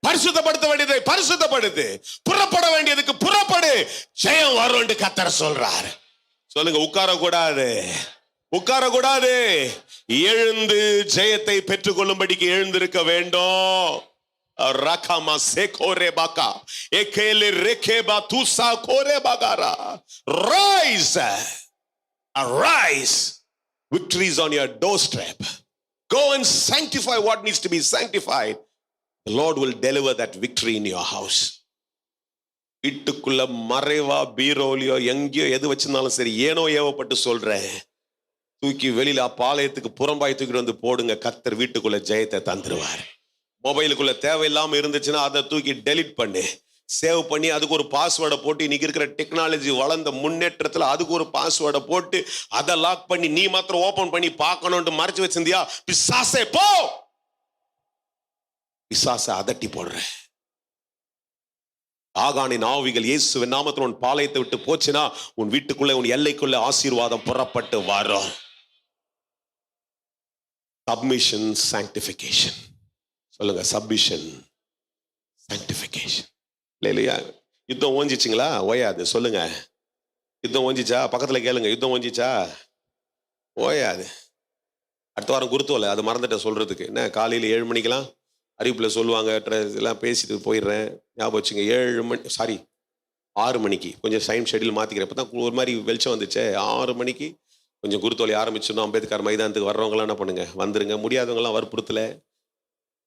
பரிசுத்தப்படுத்த வேண்டியதை பரிசுத்தப்படுத்து, புறப்பட வேண்டியதுக்கு புறப்படு, ஜெயம் வரும் என்று கர்த்தர் சொல்றாரு. சொல்லுங்க, உட்கார கூடாது, உட்கார கூடாது. எழுந்து ஜெயத்தை பெற்றுக் கொள்ளும்படிக்கு எழுந்திருக்க வேண்டும். ரகமா சேகோரே பாகா ஏகேலே ரெகேபா துசா கோரே பாகாரா. Rise, arise. Victory is on your doorstep. Go and sanctify what needs to be sanctified. The Lord will deliver that victory in your house. வீட்டுக்குள்ள மறைவா பீரோலியோ எங்கேயோ எது வச்சிருந்தாலும் சரி, ஏனோ ஏவப்பட்டு சொல்றேன், தூக்கி வெளியில பாளையத்துக்கு புறம்பாய் தூக்கிட்டு வந்து போடுங்க. கர்த்தர் வீட்டுக்குள்ள ஜெயத்தை தந்துருவார். மொபைலுக்குள்ள தேவையில்லாம இருந்துச்சுன்னா அதை தூக்கி டெலிட் பண்ணு. சேவ் பண்ணி அதுக்கு ஒரு பாஸ்வேர்டை போட்டு, இன்னைக்கு இருக்கிற டெக்னாலஜி வளர்ந்த முன்னேற்றத்துல அதுக்கு ஒரு பாஸ்வேர்டை போட்டு அதை லாக் பண்ணி நீ மாத்திரம் ஓபன் பண்ணி பார்க்கணும்னு மறைச்சு வச்சிருந்தியா, பிசாசே போ, பிசாசை அதட்டி போடுற. ஆகானின் ஆவிகள் இயேசுவின் நாமத்தில் உன் பாளையத்தை விட்டு போச்சுன்னா உன் வீட்டுக்குள்ளே உன் எல்லைக்குள்ள ஆசீர்வாதம் புறப்பட்டு வரும். Submission sanctification. சொல்லுங்க, சப்மிஷன் சாங்டிஃபிகேஷன். இல்லையா? யுத்தம் ஓஞ்சிச்சிங்களா? ஓயாது. சொல்லுங்க, யுத்தம் ஓஞ்சிச்சா? பக்கத்துல கேளுங்க, யுத்தம் ஓஞ்சிச்சா? ஓயாது. அடுத்த வாரம் குருத்தோலை, அது மறந்துட்டேன் சொல்றதுக்கு. என்ன, காலையில் 7 மணிக்கெல்லாம் அறிவிப்பில் சொல்லுவாங்க, எல்லாம் பேசிட்டு போயிடுறேன், ஞாபகம் வச்சுங்க. 6 மணிக்கு கொஞ்சம் டைம் ஷெட்யூல் மாற்றிக்கிறேன். இப்போ தான் ஒரு மாதிரி வெளிச்சம் வந்துச்சு. 6 மணிக்கு கொஞ்சம் குருத்தோலை ஆரம்பிச்சிடணும். அம்பேத்கர் மைதானத்துக்கு வர்றவங்களாம் என்ன பண்ணுங்க, வந்துருங்க. முடியாதவங்களாம் வற்புறுத்தல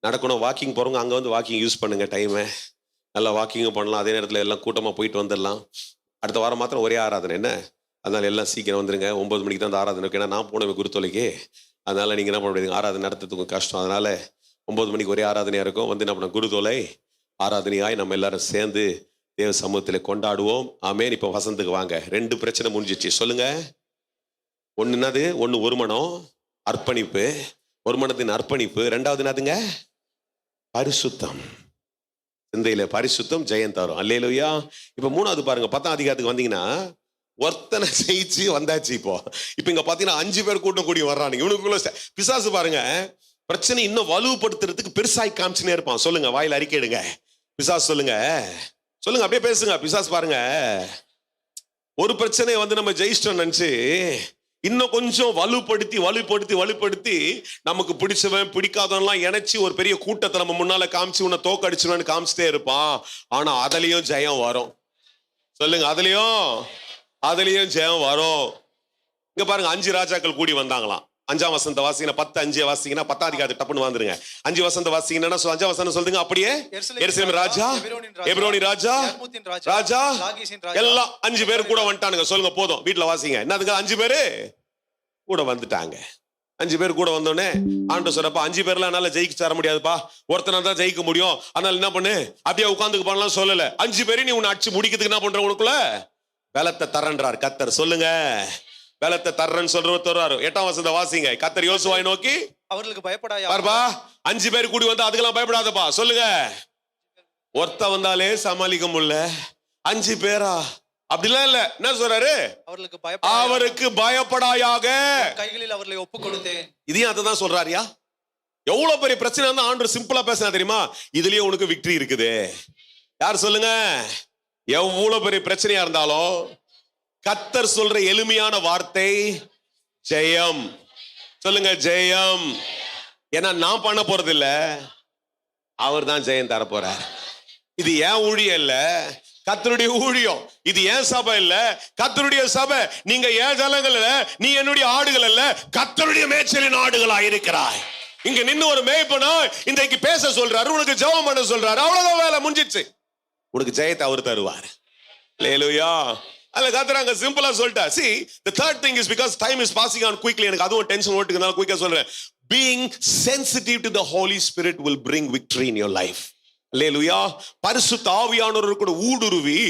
நடக்கணும். வாக்கிங் போகிறவங்க அங்கே வந்து வாக்கிங் யூஸ் பண்ணுங்க, டைமை நல்லா வாக்கிங்கும் பண்ணலாம். அதே நேரத்தில் எல்லாம் கூட்டமாக போயிட்டு வந்துடலாம். அடுத்த வாரம் மாத்திரம் ஒரே ஆராதனை என்ன, அதனால எல்லாம் சீக்கிரம் வந்துருங்க. 9 மணிக்கு தான் அந்த ஆராதனை இருக்கு. ஏன்னா நான் போனேன் குருத்தோலைக்கு, அதனால நீங்கள் என்ன பண்ண முடியுங்க, ஆராதனை நடத்துறதுக்கு கஷ்டம். அதனால 9 மணிக்கு ஒரே ஆராதனையாக இருக்கும். வந்து என்ன பண்ண, குருதோலை ஆராதனையாய் நம்ம எல்லாரும் சேர்ந்து தேவ சமூகத்தில் கொண்டாடுவோம். ஆமேன். இப்போ வசந்துக்கு வாங்க. 2 பிரச்சனை முடிஞ்சிச்சு. சொல்லுங்க, ஒன்று என்னது? ஒன்று ஒரு மனம் அர்ப்பணிப்பு, ஒரு மனத்தின் அர்ப்பணிப்பு. 2வது என்னதுங்க? பரிசுத்தம். சிந்தையில பரிசுத்தம் ஜெயம் தரும். அல்லேலூயா. இப்போ 3வது பாருங்க, 10ஆம் அதிகாரத்துக்கு வந்தீங்கன்னா ஒருத்தனை ஜெயிச்சு வந்தாச்சு. இப்போ இங்க பாத்தீங்கன்னா 5 பேர் கூட்டம் கூடி வர்றாங்க. இவனுக்குள்ள பிசாசு பாருங்க பிரச்சனை இன்னும் வலுப்படுத்துறதுக்கு பெருசாய் காமிச்சுனே இருப்பான். சொல்லுங்க, வாயில அறிக்கையிடுங்க. பிசாசு சொல்லுங்க, சொல்லுங்க, அப்படியே பேசுங்க. பிசாசு பாருங்க, ஒரு பிரச்சனையை வந்து நம்ம ஜெயிச்சிட்டோம் நினைச்சு இன்னும் கொஞ்சம் வலுப்படுத்தி நமக்கு பிடிச்சவன் பிடிக்காதவன்லாம் இணைச்சு ஒரு பெரிய கூட்டத்தை நம்ம முன்னால காமிச்சு உன்னை தோக்கடிச்சுன்னு காமிச்சிட்டே இருப்பான். ஆனா அதுலயும் ஜெயம் வரும். சொல்லுங்க, அதுலயும் ஜெயம் வரும். இங்க பாருங்க, 5 ராஜாக்கள் கூடி வந்தாங்களாம். 5ஆம் வசனத்தை வாசிங்கன்னா 10:5 வாசிங்கன்னா 10ஆம் அதிகாரத்தை டப்புன்னு வந்துருங்க. 5 வசனத்தை வாசிங்கன்னா 5ஆம் வசனம் சொல்லுங்க. அப்படியே எருசலேம் ராஜா, எபிரோனி ராஜா, ராஜா எல்லாம் 5 பேர் கூட வந்துட்டானுங்க. சொல்லுங்க, போதும், வீட்டுல வாசிங்க. என்னதுங்க, 5 பேரு கூட வந்துட்டாங்க. 5 பேர் கூட வந்தோடனே ஆண்டு சொல்றப்ப 5 பேர்லாம் என்னால ஜெயிக்க தர முடியாதுப்பா, ஒருத்தனா தான் ஜெயிக்க முடியும், அதனால என்ன பண்ணு, அப்படியே உட்காந்துக்கு பண்ணலாம் சொல்லல. 5 பேரையும் நீ உன்னை அடிச்சு முடிக்கிறதுக்கு என்ன பண்ற, உனக்குள்ள பலத்தை தரன்றார் கர்த்தர். சொல்லுங்க, பலத்தை தர்றன்னு சொல்றாரு. 8ஆம் வசனத்தை வாசிங்க. கர்த்தர் யோசுவாவை நோக்கி அவர்களுக்கு பயப்படாயா, பாருப்பா 5 பேர் கூடி வந்து அதுக்கெல்லாம் பயப்படாதப்பா. சொல்லுங்க, ஒருத்த வந்தாலே சமாளிக்க முடியல, 5 பேரா அப்படிலாம் இல்ல. என்ன சொல்றாரு, அவருக்கு பயப்படாயாக, கைகளில் அவர்களை ஒப்பு கொடுத்தேன். இதையும் அதான் சொல்றாருயா. எவ்வளவு பெரிய பிரச்சனை வந்து ஆண்டவர் சிம்பிளா பேசினா தெரியுமா, இதுலயே உனக்கு விக்டரி இருக்குது. யார் சொல்லுங்க, எவ்வளவு பெரிய பிரச்சனையா இருந்தாலும் கர்த்தர் சொல்ற எளிமையான வார்த்தை ஜெயம். சொல்லுங்க, ஜெயம். ஏன்னா நான் பண்ண போறது இல்ல, அவர் தான் ஜெயம் தர போறார். இது ஏன் ஊழியம் இல்ல, கர்த்தருடைய ஊழியம். இது ஏன் சபை இல்ல, கர்த்தருடைய சபை. நீங்க ஏன் ஜனங்கள் இல்ல, நீ என்னுடைய ஆடுகள் அல்ல, கர்த்தருடைய மேய்ச்சலின் ஆடுகளா இருக்கிறாய். இங்க நின்னு ஒரு மேய்ப்பனா இன்றைக்கு பேச சொல்றாரு, உனக்கு ஜெபம் பண்ண சொல்றாரு, அவ்வளவுதான், வேலை முடிஞ்சிச்சு. உனக்கு ஜெயத்தை அவர் தருவார். அல்லேலூயா. அல்ல கர்த்தர் சிம்பிளா சொல்லிட்டா. See, the third thing is because time is passing on quickly. எனக்கு அதுவும் டென்ஷன் ஓட்டுக்குனால குயிக்கா சொல்றேன். Being sensitive to the Holy Spirit will bring victory in your life. அல்லேலூயா. பரிசுத்த ஆவியானவர் கூட ஊடுருவி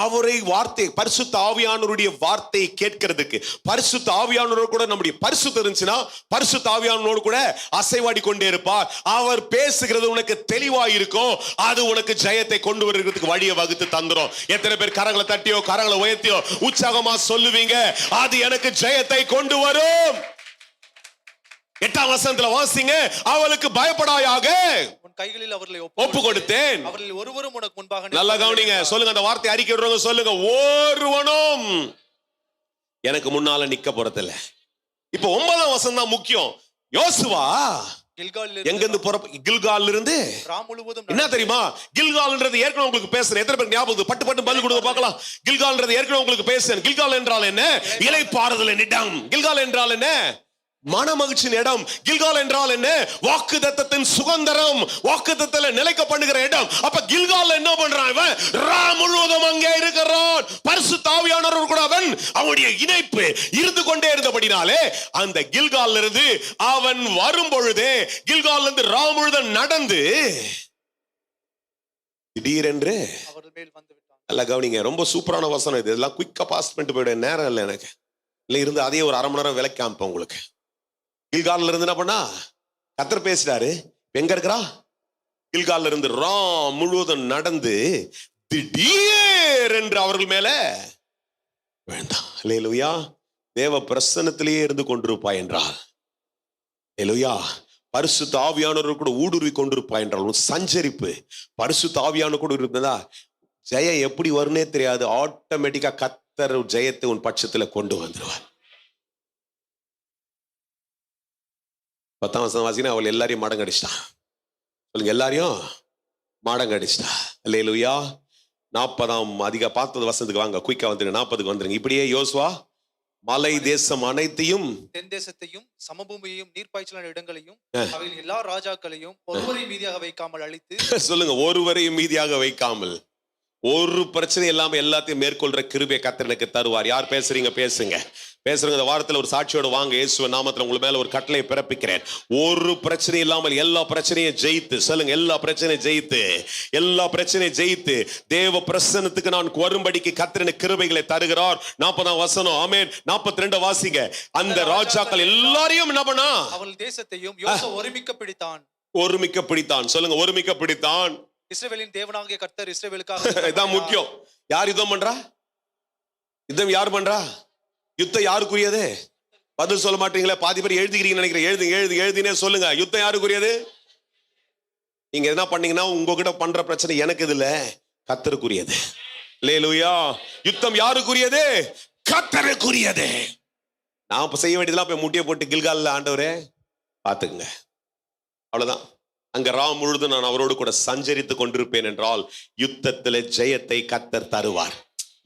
அவரை வார்த்தை, பரிசுத்த ஆவியானவருடைய வார்த்தையை கேட்கிறதுக்கு, பரிசுத்த ஆவியானவர் கூட நம்முடைய பரிசுத்தம் இருந்துச்சுன்னா பரிசுத்த ஆவியானவரோடு கூட அசைவாடி கொண்டே இருப்பார். அவர் பேசுகிறது உனக்கு தெளிவா இருக்கும். அது உனக்கு ஜெயத்தை கொண்டு வருகிறதுக்கு வழியை வகுத்து தந்துரும். எத்தனை பேர் கரங்களை தட்டியோ கரங்களை உயர்த்தியோ உற்சாகமா சொல்லுவீங்க, அது எனக்கு ஜெயத்தை கொண்டு வரும். 8ஆம் வசனத்துல வாசிங்க, அவளுக்கு பயப்படாயாக, கைகளில் அவர்களை ஒப்பு கொடுத்தேன், அவர்களில் ஒருவரும் உனக்கு முன்பாக. நல்லா கவனிங்க. சொல்லுங்க, அந்த வார்த்தை அறிக்கையிடுறவங்க சொல்லுங்க, ஒருவனும் எனக்கு முன்னால நிக்க போறதில்ல. இப்போ 9ஆம் வசனம் தான் முக்கியம். யோசுவா எங்க இருந்து கில்கால்ல இருந்து என்ன தெரியுமா, கில்கால்ன்றது ஏற்கனவே உங்களுக்கு பேசுறேன். எத்தனை பேர் ஞாபகம், பட்டு பட்டு பதில் கொடுங்க பார்க்கலாம். கில்கால்ன்றது ஏற்கனவே உங்களுக்கு பேசுறேன். கில்கால் என்றால் என்ன, இளைப்பாறுதலின் இடம். கில்கால் என்றால் என்ன, மன மகிழ்ச்சியின் இடம். கில்கால் என்றால் என்ன, வாக்குத்தத்தத்தின் சுதந்திரம், வாக்குத்தத்தத்துல நிலைக்க பண்ணுகிற இடம். அப்ப கில்கால் என்ன பண்றான், இவன் ரா முழுவதும் அங்கே இருக்கிறான். பரிசுத்த ஆவியானவர் கூட அவனுடைய இணைப்பு இருந்து கொண்டே இருந்தபடினாலே அந்த கில்கால்ல இருந்து அவன் வரும் பொழுதே, கில்கால்ல இருந்து ரா முழுவதும் நடந்து திடீரென்று அவர்கள் மேல் வந்து விட்டான். நல்லா கவனிங்க, ரொம்ப சூப்பரான வசனம் இது. இதெல்லாம் குயிக்கா பாஸ் பண்ணிட்டு போயிட நேரம் இல்லை எனக்கு. இல்லை இருந்து அதே ஒரு அரை மணி நேரம் விலைக்கு காமிப்பேன் உங்களுக்கு. கில்கால்ல இருந்து என்ன பண்ணா கர்த்தர் பேசுறாரு. எங்க இருக்கிறா? கில்கால்ல இருந்து ராம் முழுவதும் நடந்து திடீர் என்று அவர்கள் மேல வேண்டாம். அல்லேலூயா. தேவ பிரசன்னத்திலேயே இருந்து கொண்டிருப்பாய் என்றால், அல்லேலூயா, பரிசுத்த ஆவியானவர் கூட ஊடுருவி கொண்டிருப்பாய் என்றால், உன் சஞ்சரிப்பு பரிசுத்த ஆவியானவர் கூட இருந்ததா, ஜெயம் எப்படி வரும்னே தெரியாது. ஆட்டோமேட்டிக்கா கர்த்தர் ஜெயத்தை உன் பட்சத்துல கொண்டு வந்துடுவார். 10ஆம் வசனம் வாசினா, அவள் எல்லாரையும் மடங்கடிச்சிட்டான். சொல்லுங்க, எல்லாரையும் மடங்கடிச்சிட்டா. அல்லேலூயா. 40ஆம் பார்த்தது வசனத்துக்கு வாங்க, குயிக்கா வந்துருங்க. 40க்கு வந்துருங்க. இப்படியே யோசுவா மலை தேசம் அனைத்தையும், தென் தேசத்தையும், சமபூமியையும், நீர்ப்பாய்ச்சலான இடங்களையும், அவையில் எல்லா ராஜாக்களையும் ஒருவரையும் மீதியாக வைக்காமல் அழித்து, சொல்லுங்க, ஒருவரையும் மீதியாக வைக்காமல், ஒரு பிரச்சனை இல்லாம எல்லாத்தையும் மேற்கொள்ற கிருபை கர்த்தர் எனக்கு தருவார். யார் பேசுறீங்க? பேசுங்க. பேசுறவங்க இந்த வாரத்துல ஒரு சாட்சியோட வாங்க. இயேசுவின் நாமத்துல உங்க மேல ஒரு கட்டளையை பிறப்பிக்கிறேன். ஒரு பிரச்சனை இல்லாமல் எல்லா பிரச்சனையும் ஜெயித்து, சொல்லுங்க, எல்லா பிரச்சனையும் ஜெயித்து, எல்லா பிரச்சனையும் ஜெயித்து தேவ பிரசன்னத்துக்கு நான் வரும்படிக்கு கர்த்தர் எனக்கு கிருபைகளை தருகிறார். 40ஆம் வசனம். ஆமென். 42 வாசிங்க. அந்த ராஜாக்கள் எல்லாரையும் என்ன பண்ணா? அவள் தேசத்தையும் யோசுவா ஒருமிக்க பிடித்தான். ஒருமிக்க பிடித்தான். சொல்லுங்க, ஒருமிக்க பிடித்தான். இஸ்ரவேலின் தேவனாகிய கர்த்தர் இஸ்ரவேலுக்காக இதான் முக்கியம். யார் யுத்தம் பண்றா? யுத்தம் யார் பண்றா? யுத்தம் யாருக்குரியது? பதில் சொல்ல மாட்டீங்களே. பாதி பேர் எழுதிக்கிறீங்கன்னு நினைக்கிறேன். எழுதினே சொல்லுங்க. யுத்தம் யாருக்குரியது? நீங்க என்ன பண்ணீங்கன்னா, உங்ககிட்ட பண்ற பிரச்சனை எனக்கு இது இல்ல, கர்த்தருக்குரியது. அல்லேலூயா. யுத்தம் யாருக்குரியது? கர்த்தருக்குரியது. நான் இப்ப செய்ய வேண்டியதெல்லாம் போய் முட்டியை போட்டு கில்கால்ல, ஆண்டவரே பாத்துக்குங்க, அவ்வளவுதான். அங்க ராம் முழுதும் நான் அவரோடு கூட சஞ்சரித்து கொண்டிருப்பேன் என்றால் யுத்தத்துல ஜெயத்தை கர்த்தர் தருவார்.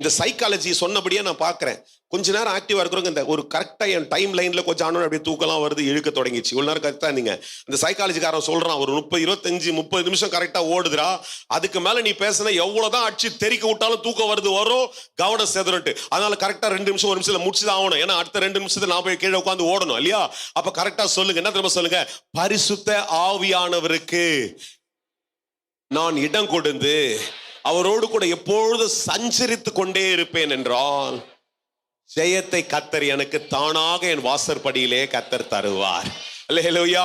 இந்த சைக்காலஜி சொன்னபடியே நான் பார்க்கிறேன். கொஞ்ச நேரம் ஆக்டிவா இருக்கிறவங்க இந்த ஒரு கரெக்டா என் டைம் லைன்ல கொஞ்சம் ஆனோட அப்படியே தூக்கலாம் வருது, இழுக்க தொடங்கிச்சு. இவ்வளவு நேரம் கரெக்டா நீங்க இந்த சைக்காலஜிக்காரன் சொல்றான், ஒரு 30 நிமிஷம் கரெக்டா ஓடுதுரா, அதுக்கு மேல நீ பேசினா எவ்வளவுதான் அடிச்சு தெறிக்க விட்டாலும் தூக்கம் வருது, வரும், கவனம் செதறட்டு. அதனால கரெக்டா 2 நிமிஷம் 1 நிமிஷத்துல முடிச்சுதான் ஆகணும். ஏன்னா அடுத்த 2 நிமிஷத்துல நான் போய் கீழே உட்காந்து ஓடணும் இல்லையா? அப்ப கரெக்டா சொல்லுங்க. என்ன தெரியுமா சொல்லுங்க? பரிசுத்த ஆவியானவருக்கு நான் இடம் கொடுத்து அவரோடு கூட எப்பொழுது சஞ்சரித்து கொண்டே இருப்பேன் என்றால் ஜெயத்தை கர்த்தர் எனக்கு தானாக என் வாசற்படியிலே கர்த்தர் தருவார். அல்லேலூயா.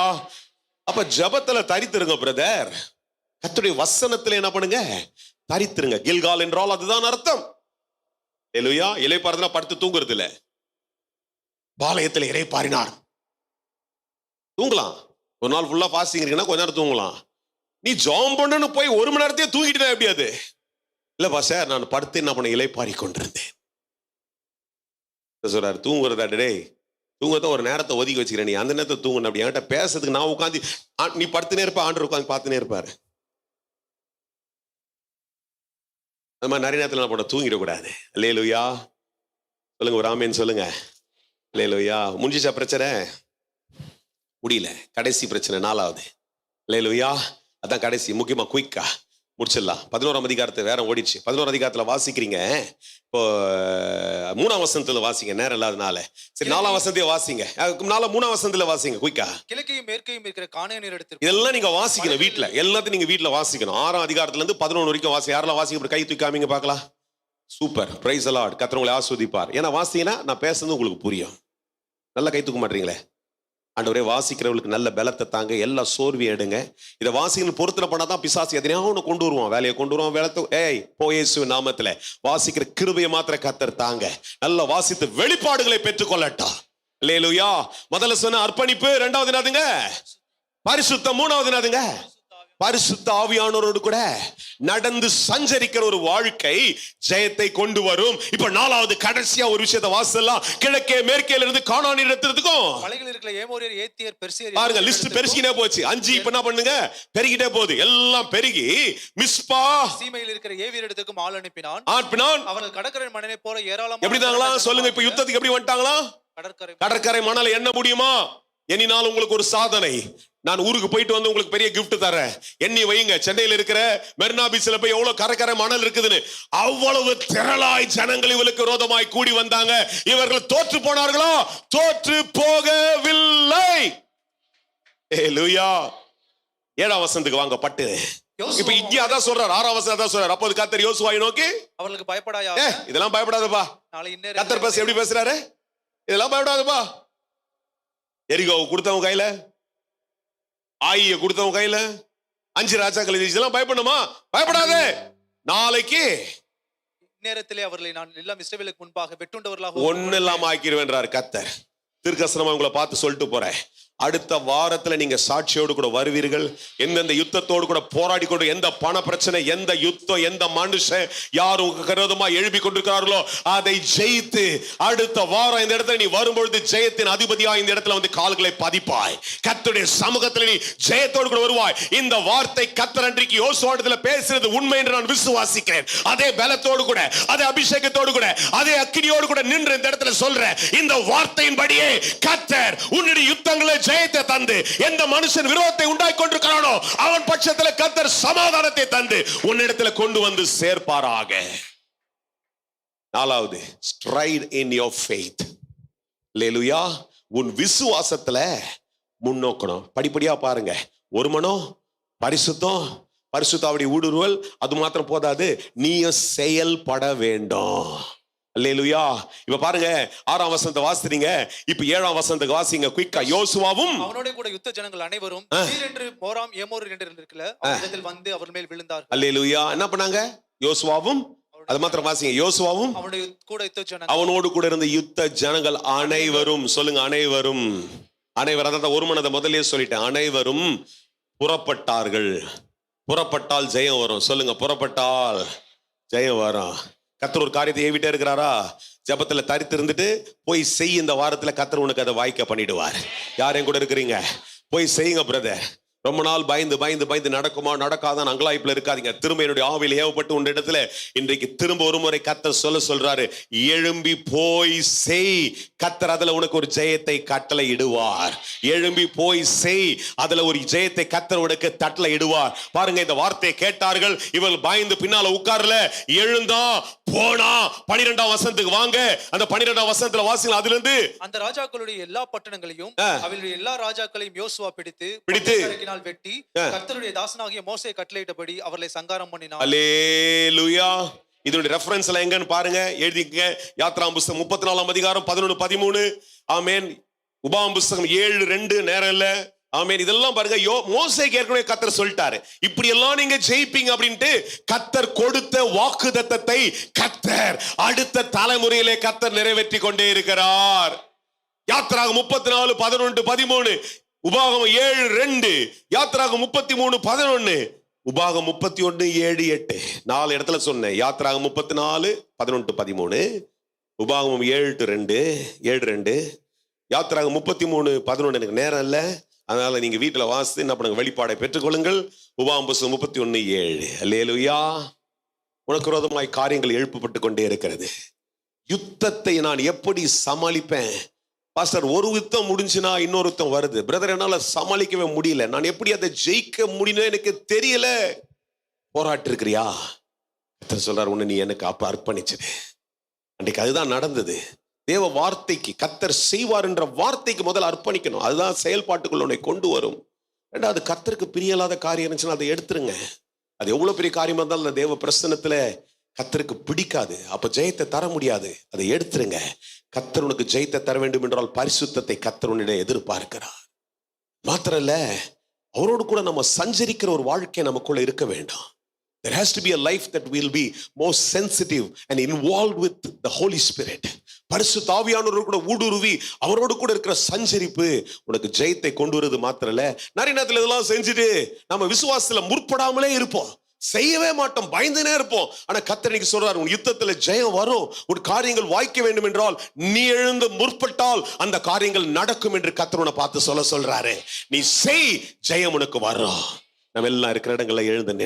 அப்ப ஜெபத்துல தரித்திருங்க பிரதர். கர்த்தருடைய வசனத்துல என்ன பண்ணுங்க? தரித்திருங்க. கில்கால் என்றால் அதுதான் அர்த்தம். அல்லேலூயா. இளைப்பாறுதல்னா படுத்து தூங்குறது இல்ல. பாளையத்துல இளைப்பாறினார். தூங்கலாம். ஒரு நாள் ஃபுல்லா ஃபாஸ்டிங் இருக்குன்னா கொஞ்ச நேரம் தூங்கலாம். நீ ஜெபம் பண்ணு போய் 1 மணி நேரத்தையே தூங்கிட்டு எப்படி அது? இல்லப்பா சார், நான் படுத்து என்ன பண்ண இளைப்பாறி கொண்டிருந்தேன் சொல்றாரு. தூங்குறதா? டே, தூங்கத்தான் ஒரு நேரத்தை ஒதுக்கி வச்சுக்கிறேன். நீ அந்த நேரத்தை தூங்கணும். அப்படி என்கிட்ட பேசுறதுக்கு நான் உட்காந்து, நீ படுத்துனே இருப்ப, ஆண்டவர் உட்காந்து பார்த்துனே இருப்பாரு. அது மாதிரி நிறைய நேரத்தில் நான் போட தூங்கிடக்கூடாது. அல்லேலூயா. சொல்லுங்க, ஒரு ஆமேன்னு சொல்லுங்க. அல்லேலூயா. முடிஞ்சிச்சா பிரச்சனை? முடியல. கடைசி பிரச்சனை 4வது. அல்லேலூயா. அதான் கடைசி. முக்கியமா குயிக்கா முடிச்சிடலாம். 11ஆம் அதிகாரத்தை வேற ஓடிச்சு. 11ஆம் அதிகாரத்துல வாசிக்கிறீங்க. இப்போ 3ஆம் வசனத்துல வாசிங்க, நேரம் இல்லாதனால. சரி, 4ஆம் வசனத்தையே வாசிங்க. 3ஆம் வசனத்துல வாசிங்க குயிக்கா. கிழக்கையும் மேற்கையும் இருக்கிற கானானியர் இடத்தில் இதெல்லாம் நீங்க வாசிக்கணும் வீட்டுல. எல்லாத்தையும் நீங்க வீட்டுல வாசிக்கணும். 6ஆம் அதிகாரத்துல இருந்து 11 வரைக்கும் வாசி. யாரெல்லாம் வாசிக்க கை தூக்காமீங்க பார்க்கலாம். சூப்பர். Praise the Lord. கர்த்தர் உங்களை ஆசீர்வதிப்பார். ஏன்னா வாசிங்கன்னா நான் பேசுறது உங்களுக்கு புரியும். நல்லா கை தூக்க மாட்டீங்களே. ஆண்டவரே, வாசிக்கிறவங்களுக்கு நல்ல பலத்தை தாங்க, எல்லா சோர்வையும் எடுங்க. இதை வாசிக்கணும் பொறுத்தனை பண்ணாதான் பிசாசு எதனையா ஒன்று கொண்டு வருவான், வேலையை கொண்டு வருவான், வேலை. இயேசுவின் நாமத்துல வாசிக்கிற கிருபையை மாத்திர கர்த்தர் தாங்க. நல்ல வாசித்து வெளிப்பாடுகளை பெற்றுக்கொள்ளட்டா. அல்லேலூயா. முதல்ல சொன்ன அர்ப்பணிப்பு, 2வது என்னதுங்க? பரிசுத்தம். 3வது என்னதுங்க? பரிசுத்த ஆவியானவரோடு கூட நடந்து சஞ்சரிக்கிற ஒரு வாழ்க்கை ஜெயத்தை கொண்டு வரும். இப்ப 4வது கடைசியா ஒரு விஷயத்தை வாசல்லாம். கிழக்கே மேற்கேல இருந்து கானானியர் இடத்துக்கும் மலைகள் இருக்கிற ஏமோரியர், ஏத்தியர், பெர்சியர், பாருங்க லிஸ்ட் பெருகினே போச்சு. 5 இப்ப என்ன பண்ணுங்க? பெருகிட்டே போகுது. எல்லாம் பெருகி மிஸ்பா சீமையில் இருக்கிற ஏவியர் இடத்துக்கும் ஆள் அனுப்பினான். அவர்கள் கடற்கரை மணலை போல ஏராளம். எப்படிதாங்களா சொல்லுங்க. இப்ப யுத்தத்துக்கு எப்படி வந்துட்டாங்களா? கடற்கரை மணலை எண்ண முடியுமா? எண்ணினால் உங்களுக்கு ஒரு சாதனை. நான் ஊருக்கு போயிட்டு வந்து உங்களுக்கு பெரிய கிஃப்ட் தரேன். எண்ணி வைங்க. சென்னையில் இருக்கிற மெரினா பீச்ல போய் எவ்வளவு கரை மணல் இருக்குதுன்னு. அவ்வளவு திரளாய் ஜனங்கள் இவளுக்கு விரோதமாய் கூடி வந்தாங்க. இவர்கள் தோற்று போனார்களோ? தோற்று போகவில்லை. அல்லேலூயா. 7ஆம் வசனத்துக்கு வாங்க. பட்டு இப்ப இங்க அதான் சொல்றாரு, 6ஆம் வசனம் அதான் சொல்றாரு. அப்போது கர்த்தர் யோசுவாவை நோக்கி, அவர்களுக்கு பயப்படாயா, இதெல்லாம் பயப்படாதப்பா. நாளை கர்த்தர் பேச எப்படி பேசுறாரு? இதெல்லாம் பயப்படாதப்பா. எரிகோவை கொடுத்தவங்க கையில, ஆயிய கொடுத்தவங்க கையில 5 ராஜாக்கள், இதெல்லாம் பயப்படணுமா? பயப்படாதே. நாளைக்கு நேரத்திலே அவர்களை நான் எல்லாம் இஸ்ரவேலுக்கு முன்பாக வெட்டுண்டவர்களாக ஒண்ணு இல்லாம ஆக்கிடுவேன்றார் கர்த்தர். தீர்க்கதரிசனமா உங்களை பார்த்து சொல்லிட்டு போறேன். அடுத்த வாரத்துல நீங்க சாட்சியோடு கூட வருவீர்கள். எந்தெந்த யுத்தத்தோடு கூட போராடி கொண்டு, எந்த பண பிரச்சனை, எந்த யுத்தம், எந்த மனுஷன் யார் உங்களுக்கு விரோதமா எழுப்பி கொண்டிருக்கிறார்களோ அதை ஜெயித்து அடுத்த வாரம் இந்த இடத்துல நீ வரும்பொழுது ஜெயத்தின் அதிபதியா இந்த இடத்துல வந்து கால்களை பதிப்பாய். கர்த்தருடைய சமூகத்துல நீ ஜெயத்தோடு கூட வருவாய். இந்த வார்த்தை கர்த்தர் அன்றைக்கு யோசுவாவிடத்துல பேசுறது உண்மை என்று நான் விசுவாசிக்கிறேன். அதே பலத்தோடு கூட, அதே அபிஷேகத்தோடு கூட, அதே அக்கினியோடு கூட நின்று இந்த இடத்துல சொல்றேன், இந்த வார்த்தையின்படியே கர்த்தர் உன்னுடைய யுத்தங்களை ஜெயத்தை தந்து, எந்த மனுஷன் விரோதத்தை உண்டாக்கி கொண்டிருக்கிறானோ அவன் பட்சத்துல கர்த்தர் சமாதானத்தை தந்து உன்னிடத்துல கொண்டு வந்து சேர்ப்பாராக. 4வது, stride in your faith. அல்லேலூயா. உன் விசுவாசத்துல முன்னோக்கணும். படிப்படியா பாருங்க. ஒரு மனம், பரிசுத்தம், பரிசுத்தாவுடைய ஊடுருவல், அது மாத்திரம் போதாது, நீயும் செயல்பட வேண்டும். அல்லேலூயா. இப்ப பாருங்க, 6ஆம் வசனத்தை வாசிறீங்க. இப்ப 7ஆம் வசனத்துக்கு வாசிங்க குயிக்கா. யோசுவாவும் அவனோட கூட யுத்த ஜனங்கள் அனைவரும் என்று மோராம் ஏமோர் என்று இருக்கல அவரிடத்தில் வந்து அவர் மேல் விழுந்தார்கள். அல்லேலூயா. என்ன பண்ணாங்க? யோசுவாவும், அது மாத்திரம் வாசிங்க. யோசுவாவும் அவனோட கூட யுத்த ஜனங்கள், அவனோடு கூட இருந்த யுத்த ஜனங்கள் அனைவரும், சொல்லுங்க அனைவரும், அனைவரும். அதான் ஒரு மனதை முதல்லயே சொல்லிட்டேன். அனைவரும் புறப்பட்டார்கள். புறப்பட்டால் ஜெயம் வரும். சொல்லுங்க, புறப்பட்டால் ஜெயம் வரும். கர்த்தர் ஒரு காரியத்தை ஏவிட்டே இருக்கிறாரா? ஜெபத்துல தரித்து இருந்துட்டு போய் செய். இந்த வாரத்துல கர்த்தர் உனக்கு அதை வாய்க்க பண்ணிடுவார். யாரையும் கூட இருக்கிறீங்க, போய் செய்யுங்க பிரதர். ரொம்ப நாள் பயந்து பயந்து பயந்து நடக்குமா நடக்காதான் அங்கலாய்ப்புல இருக்காதீங்க. திரும்ப என்னுடைய ஆவியில் ஏவப்பட்டு உன் இடத்துல இன்றைக்கு திரும்ப ஒரு முறை கர்த்தர் சொல்றாரு, எழும்பி போய் செய். கர்த்தர் அதுல உனக்கு ஒரு ஜெயத்தை கட்டளை இடுவார். எழும்பி போய் செய், அதுல ஒரு ஜெயத்தை கர்த்தர் உனக்கு கட்டளை இடுவார். பாருங்க, இந்த வார்த்தையை கேட்டார்கள். இவள் பயந்து பின்னால உட்கார்ல, எழுந்தா போனா. 12ஆம் வசனத்துக்கு வாங்க. அந்த 12ஆம் வசனத்துல வாசிங்க. அதுல இருந்து அந்த ராஜாக்களுடைய எல்லா பட்டணங்களையும் அவளுடைய எல்லா ராஜாக்களையும் யோசுவா பிடித்து வெட்டி கர்த்தருடைய தாசனாகிய மோசே கட்டளையிட்டபடி அவர்களை சங்காரம் பண்ணினார். அல்லேலூயா. இதனுடைய ரெஃபரன்ஸ்ல எங்கன்னு பாருங்க, எழுதிக்கங்க. யாத்ரா புஸ்தகம் 34ஆம் அதிகாரம் 11-13. ஆமென். உபாகம புஸ்தகம் 7:2. நேரம் இல்ல. ஆமென். இதெல்லாம் பாருங்க, மோசேக்கு ஏற்கனவே கர்த்தர் சொல்லிட்டாரு, இப்படி எல்லாம் நீங்க ஜெயிப்பீங்க அப்படின்ட்டு. கர்த்தர் கொடுத்த வாக்குத்தத்தத்தை கர்த்தர் அடுத்த தலைமுறையிலே கர்த்தர் நிறைவேற்றி கொண்டே இருக்கிறார். யாத்ராகமம் 34:11-13, உபாகமம் 7:2, யாத்ராகமம் 33:11, உபாகமம் 31:7-8. 4 இடத்துல சொன்னேன். யாத்ராகமம் 34:11-13, உபாகமம் 7:2, யாத்ராகமம் 33:11. எனக்கு நேரம் இல்லை, அதனால நீங்க வீட்டுல வாசித்து என்ன பண்ணுங்க, வெளிப்பாடை பெற்றுக்கொள்ளுங்கள். உபாகமம் 31:7. அல்லேலூயா. உனக்கு விரோதமாய் காரியங்கள் எழுப்பப்பட்டு கொண்டே இருக்கிறது. யுத்தத்தை நான் எப்படி சமாளிப்பேன் பாஸ்டர்? ஒரு யுத்தம் முடிஞ்சுனா இன்னொரு யுத்தம் வருது பிரதர், என்னால சமாளிக்கவே முடியல, நான் எப்படி அதை ஜெயிக்க முடியும் எனக்கு தெரியல. போராட்டு இருக்கிறியா? சொல்றாரு, உன்னை நீ எனக்கு அப்ப அர்ப்பணிச்சது. அன்றைக்கு அதுதான் நடந்தது. தேவ வார்த்தைக்கு, கர்த்தர் செய்வார் என்ற வார்த்தைக்கு முதல்ல அர்ப்பணிக்கணும். அதுதான் செயல்பாட்டுக்குள்ள உன்னை கொண்டு வரும். ரெண்டாவது, கர்த்தருக்கு பிரியலாத காரியம் இருந்துச்சுன்னா அதை எடுத்துருங்க. அது எவ்வளவு பெரிய காரியமா இருந்தாலும் அந்த தேவ பிரசன்னத்துல கர்த்தருக்கு பிடிக்காது, அப்ப ஜெயத்தை தர முடியாது. அதை எடுத்துருங்க. கர்த்தர் உனக்கு ஜெயத்தை தர வேண்டும் என்றால் பரிசுத்தத்தை கர்த்தர் உன்னிடம் எதிர்பார்க்கிறார். மாத்திரம் இல்ல, அவரோடு கூட நம்ம சஞ்சரிக்கிற ஒரு வாழ்க்கை நமக்குள்ள இருக்க வேண்டாம். There has to be a life that will be more sensitive and involved with the Holy Spirit. பரிசுத்த ஆவியானவரோடு கூட ஊடுருவி அவரோடு கூட இருக்கிற சஞ்சரிப்பு உனக்கு ஜெயத்தை கொண்டு வருது. மாத்திரம் இல்ல, நிறைய நேரத்தில் இதெல்லாம் செஞ்சுட்டு நம்ம விசுவாசத்துல முற்படாமலே இருப்போம், செய்யவே மாட்டோம், பயந்துனே இருப்போம். ஆனா கர்த்தர் இன்னைக்கு சொல்றாரு, உன் யுத்தத்துல ஜெயம் வரும். ஒரு காரியங்கள் வாய்க்க வேண்டும் என்றால் நீ எழுந்து முற்பட்டால் அந்த காரியங்கள் நடக்கும் என்று கர்த்தர் உன்னை பார்த்து சொல்றாரு. நீ செய், ஜெயம் உனக்கு வரும். நம்ம எல்லாம் இருக்கிற இடங்கள்ல எழுந்து